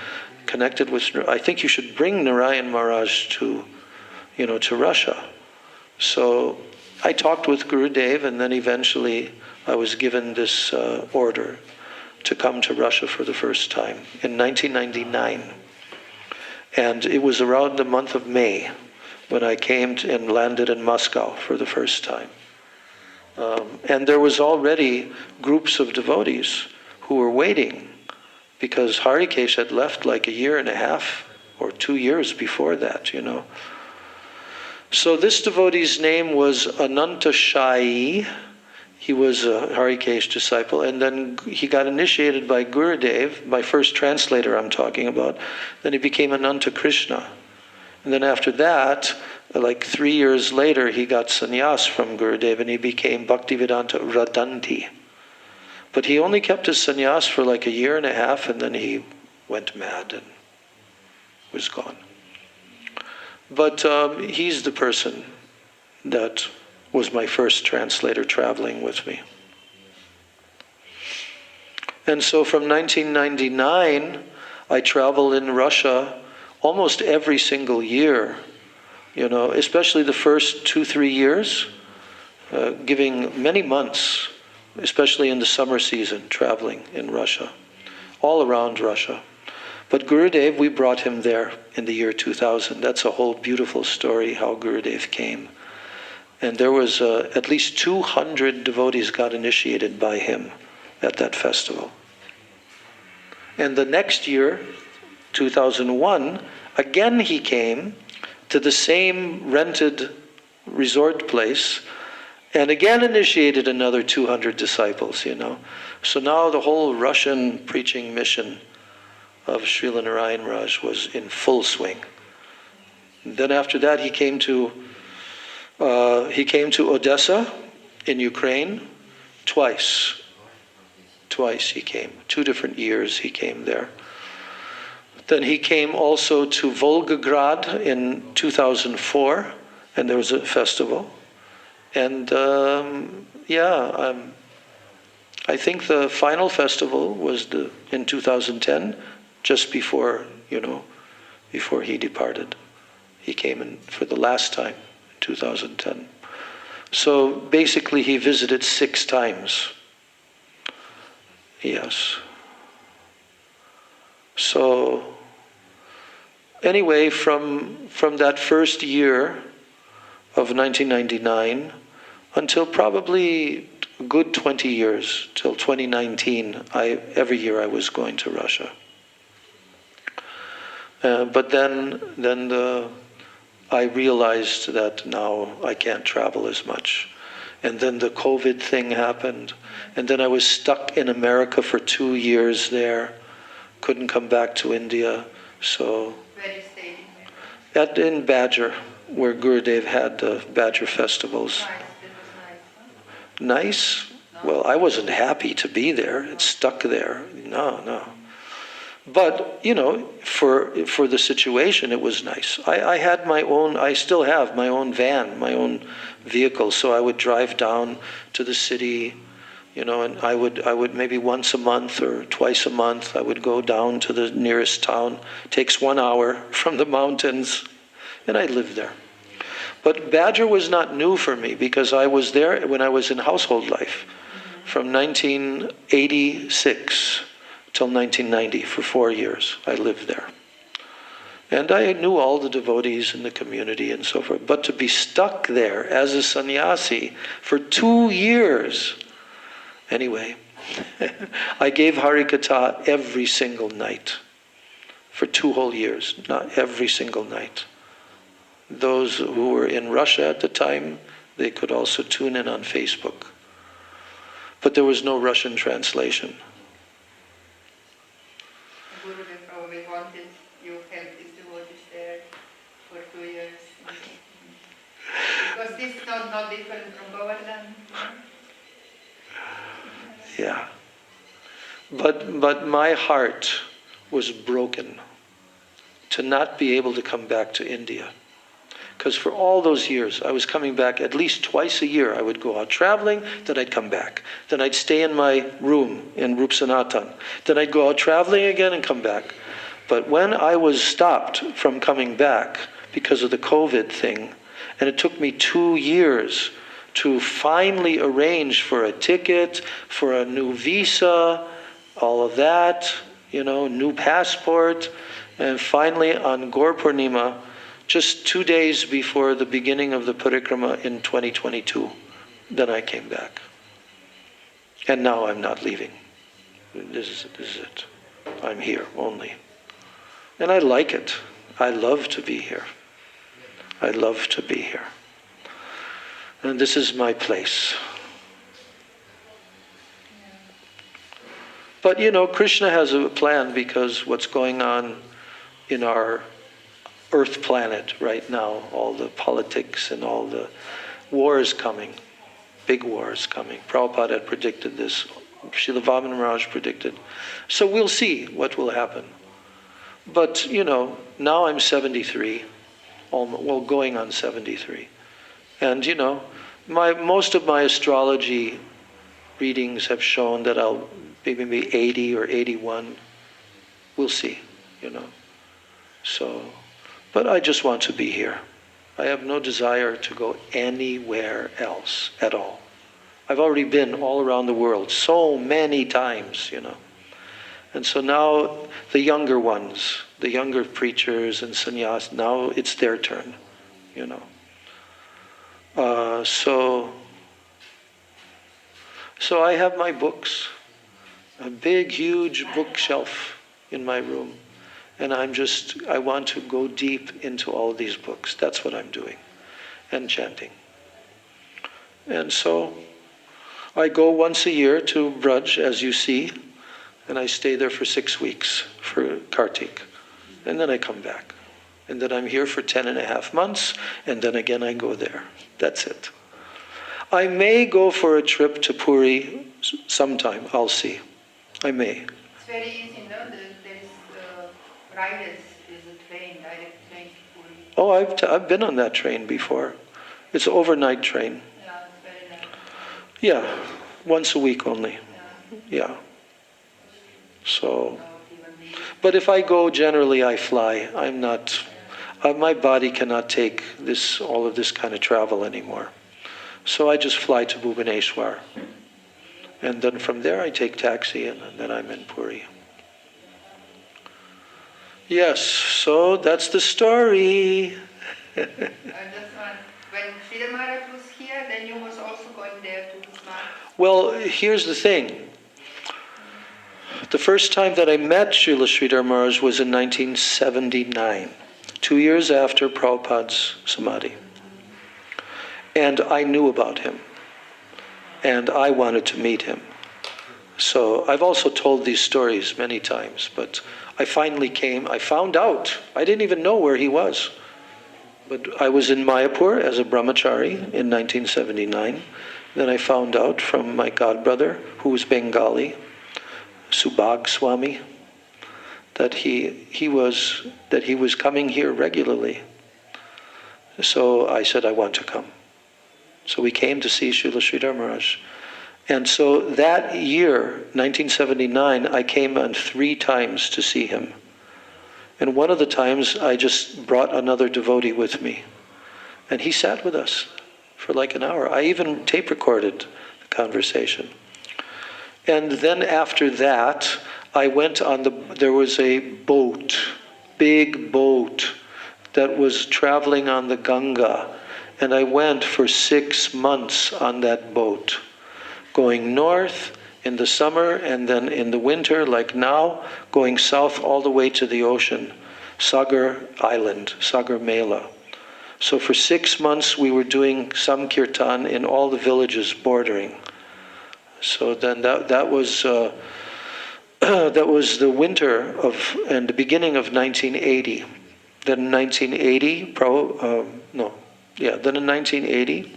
connected with, I think you should bring Narayan Maharaj to Russia. So I talked with Gurudev, and then eventually I was given this order to come to Russia for the first time in 1999. And it was around the month of May when I came and landed in Moscow for the first time. And there was already groups of devotees who were waiting because Harikesh had left like a year and a half or 2 years before that, you know. So this devotee's name was Ananta Shai. He was a Harikesh disciple, and then he got initiated by Gurudev, my first translator I'm talking about. Then he became Ananta Krishna. And then after that, like 3 years later, he got sannyas from Gurudev and he became Bhaktivedanta Radanti. But he only kept his sannyas for like a year and a half, and then he went mad and was gone. But he's the person that was my first translator traveling with me. And so from 1999, I traveled in Russia almost every single year, you know, especially the first 2-3 years, giving many months, especially in the summer season, traveling in Russia, all around Russia. But Gurudev, we brought him there in the year 2000. That's a whole beautiful story, how Gurudev came. And there was at least 200 devotees got initiated by him at that festival. And the next year, 2001, again he came to the same rented resort place and again initiated another 200 disciples, you know. So now the whole Russian preaching mission of Srila Narayan Maharaj was in full swing. And then after that he came to Odessa in Ukraine twice. Twice he came. 2 different years he came there. Then he came also to Volgograd in 2004, and there was a festival. And I think the final festival was in 2010, just before he departed. He came in for the last time in 2010. So basically he visited 6 times. Yes. So anyway, from that first year of 1999 until probably a good 20 years, till 2019, every year I was going to Russia. But then I realized that now I can't travel as much. And then the COVID thing happened. And then I was stuck in America for 2 years there. Couldn't come back to India. So Where you stayed in Badger, where Gurudev had the Badger festivals. Nice, it was nice, huh? Nice? Well, I wasn't happy to be there. It's stuck there. No. But, for the situation, it was nice. I had my own, I still have my own van, my own vehicle. So I would drive down to the city, and I would maybe once a month or twice a month, I would go down to the nearest town. It takes 1 hour from the mountains, and I lived there. But Badger was not new for me because I was there when I was in household life from 1986 till 1990 for 4 years. I lived there. And I knew all the devotees in the community and so forth. But to be stuck there as a sannyasi for 2 years, anyway, I gave Harikatha every single night for 2 whole years, not every single night. Those who were in Russia at the time, they could also tune in on Facebook. But there was no Russian translation. Gurudev probably wanted you help his devotees there for 2 years. Because this is not different from Govardhan. Yeah. But my heart was broken to not be able to come back to India. Because for all those years, I was coming back at least twice a year. I would go out traveling, then I'd come back. Then I'd stay in my room in Rup Sanatan. Then I'd go out traveling again and come back. But when I was stopped from coming back because of the COVID thing, and it took me 2 years to finally arrange for a ticket, for a new visa, all of that, new passport, and finally on Gaur Purnima, just 2 days before the beginning of the parikrama in 2022, then I came back. And now I'm not leaving. This is it. I'm here only. And I like it. I love to be here. I love to be here. And this is my place. But Krishna has a plan because what's going on in our Earth planet right now, all the politics and all the wars coming, big wars coming. Prabhupada had predicted this. Srila Vamana Maharaj predicted. So we'll see what will happen. But, now I'm 73, going on 73. And, most of my astrology readings have shown that I'll be maybe 80 or 81. We'll see, So, but I just want to be here. I have no desire to go anywhere else at all. I've already been all around the world so many times, And so now the younger ones, the younger preachers and sannyas, now it's their turn, So I have my books, a big, huge bookshelf in my room. And I want to go deep into all of these books. That's what I'm doing. And chanting. And so I go once a year to Braj, as you see, and I stay there for 6 weeks for Kartik. And then I come back. And then I'm here for 10.5 months, and then again I go there. That's it. I may go for a trip to Puri sometime. I'll see. I may. It's very easy, no? There is riders, is a train, direct train to Puri. Oh, I've been on that train before. It's an overnight train. Yeah, it's very nice. Yeah, once a week only. Yeah. So, but if I go, generally I fly. My body cannot take all of this kind of travel anymore. So I just fly to Bhubaneswar. And then from there I take taxi and then I'm in Puri. Yes, so that's the story. Just one. When Sridhar Maharaj was here, then you was also going there to his mark. Well, here's the thing. The first time that I met Srila Sridhar Maharaj was in 1979, 2 years after Prabhupada's Samadhi. And I knew about him. And I wanted to meet him. So I've also told these stories many times, but I finally came, I found out, I didn't even know where he was. But I was in Mayapur as a brahmachari in 1979. Then I found out from my godbrother, who was Bengali, Subhag Swami, that he was coming here regularly. So I said, I want to come. So we came to see Srila Sridhar Maharaj. And so that year, 1979, I came on 3 times to see him. And one of the times I just brought another devotee with me. And he sat with us for like an hour. I even tape recorded the conversation. And then after that, I went on there was a boat, big boat, that was traveling on the Ganga. And I went for 6 months on that boat, going north in the summer and then in the winter, like now, going south all the way to the ocean, Sagar Island, Sagar Mela. So for 6 months we were doing some kirtan in all the villages bordering. So then that was that was the winter and the beginning of 1980. Then in 1980, then in 1980,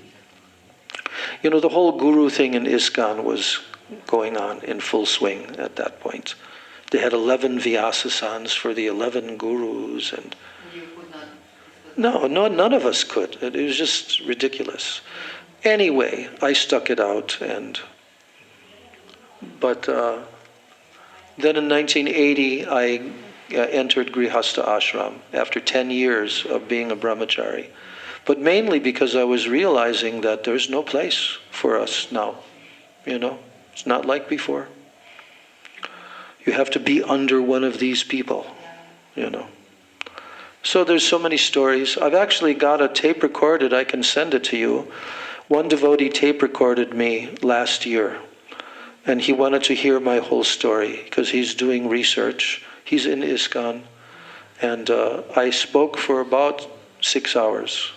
the whole guru thing in ISKCON was going on in full swing at that point. They had 11 Vyasasans for the 11 gurus, and You could not. no, none of us could. It was just ridiculous. Anyway, I stuck it out, but then in 1980, I entered Grihastha Ashram after 10 years of being a brahmachari. But mainly because I was realizing that there's no place for us now. It's not like before. You have to be under one of these people, So there's so many stories. I've actually got a tape recorded, I can send it to you. One devotee tape recorded me last year. And he wanted to hear my whole story because he's doing research. He's in ISKCON. And I spoke for about 6 hours.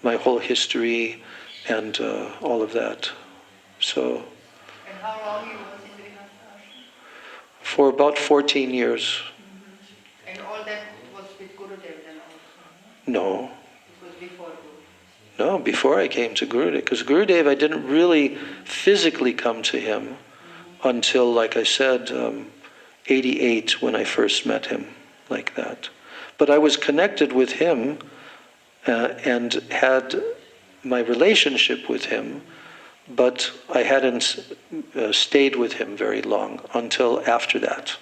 My whole history and all of that. So. And how long you was in Grihastha Ashram? For about 14 years. Mm-hmm. And all that was with Gurudev then also? No. It was before Guru? No, before I came to Gurudev. Because Gurudev, I didn't really physically come to him until, like I said, 88 when I first met him, like that. But I was connected with him and had my relationship with him, but I hadn't stayed with him very long until after that.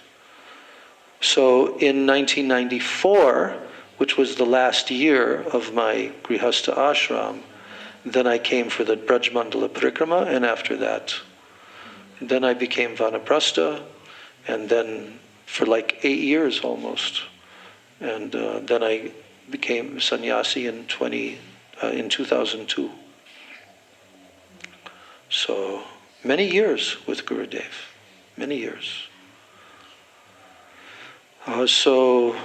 So in 1994, which was the last year of my Grihastha Ashram, then I came for the Brajmandala Parikrama, and after that, then I became Vanaprastha, and then for like 8 years almost. And then I became sannyasi in 2002. So many years with Gurudev, many years. So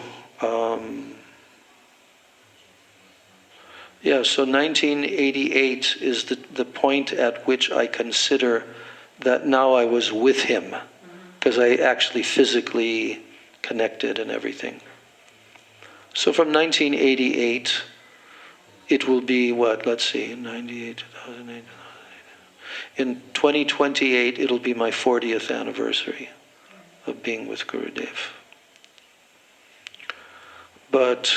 1988 is the point at which I consider that now I was with him, because I actually physically connected and everything. So from 1988, it will be what, let's see, 98, 2008, in 2028, it'll be my 40th anniversary of being with Gurudev. But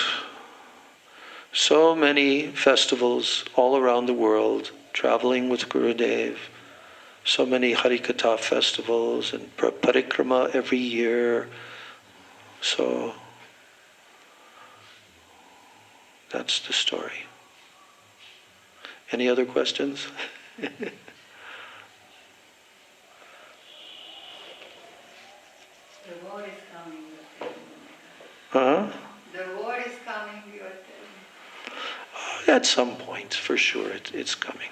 so many festivals all around the world, traveling with Gurudev, so many Harikatha festivals and parikrama every year. So That's the story. Any other questions? The war is coming, you're telling me. Huh? The war is coming, you're telling me. At some point, for sure, it's coming.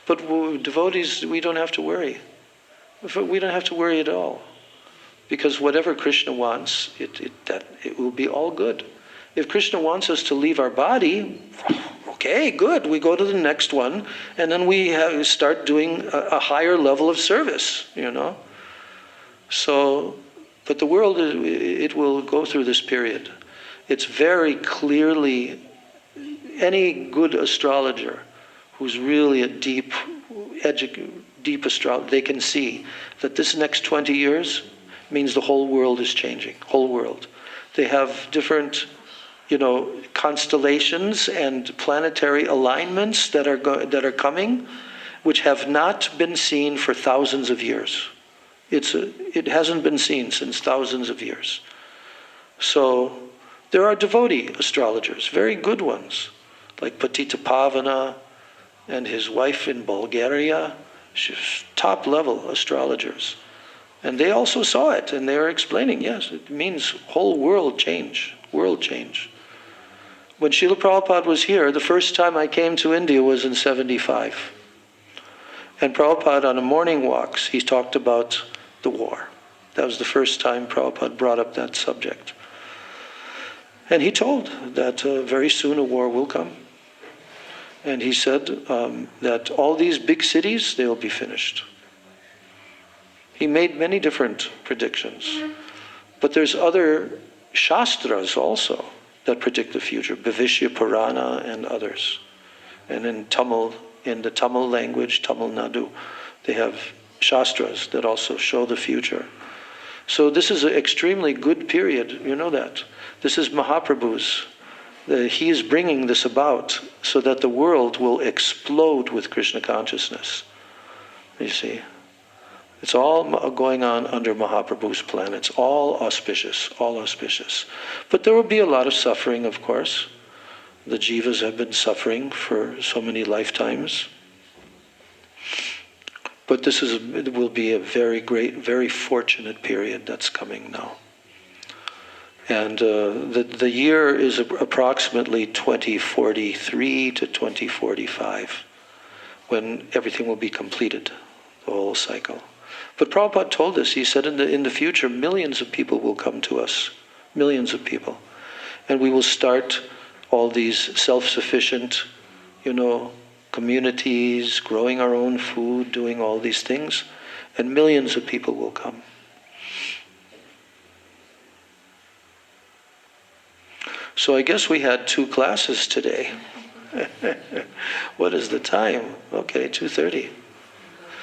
But devotees, we don't have to worry. We don't have to worry at all. Because whatever Krishna wants, it will be all good. If Krishna wants us to leave our body, okay, good. We go to the next one, and then we start doing a higher level of service, So, but the world, it will go through this period. It's very clearly, any good astrologer who's really a deep astrologer, they can see that this next 20 years means the whole world is changing, whole world. They have different, constellations and planetary alignments that are coming, which have not been seen for thousands of years. It hasn't been seen since thousands of years. So there are devotee astrologers, very good ones, like Patitapavana and his wife in Bulgaria. She's top-level astrologers. And they also saw it, and they are explaining, yes, it means whole world change, world change. When Srila Prabhupada was here, the first time I came to India was in 75. And Prabhupada, on the morning walks, he talked about the war. That was the first time Prabhupada brought up that subject. And he told that very soon a war will come. And he said that all these big cities, they will be finished. He made many different predictions. But there's other shastras also that predict the future, Bhavishya Purana and others. And in the Tamil language, Tamil Nadu, they have shastras that also show the future. So this is an extremely good period, you know that. This is Mahaprabhu's. He is bringing this about so that the world will explode with Krishna consciousness. You see? It's all going on under Mahaprabhu's plan. It's all auspicious, all auspicious. But there will be a lot of suffering, of course. The jivas have been suffering for so many lifetimes. But it will be a very great, very fortunate period that's coming now. And the year is approximately 2043 to 2045, when everything will be completed, the whole cycle. But Prabhupada told us, he said in the future, millions of people will come to us, millions of people. And we will start all these self-sufficient, communities, growing our own food, doing all these things, and millions of people will come. So I guess we had 2 classes today. What is the time? Okay, 2:30.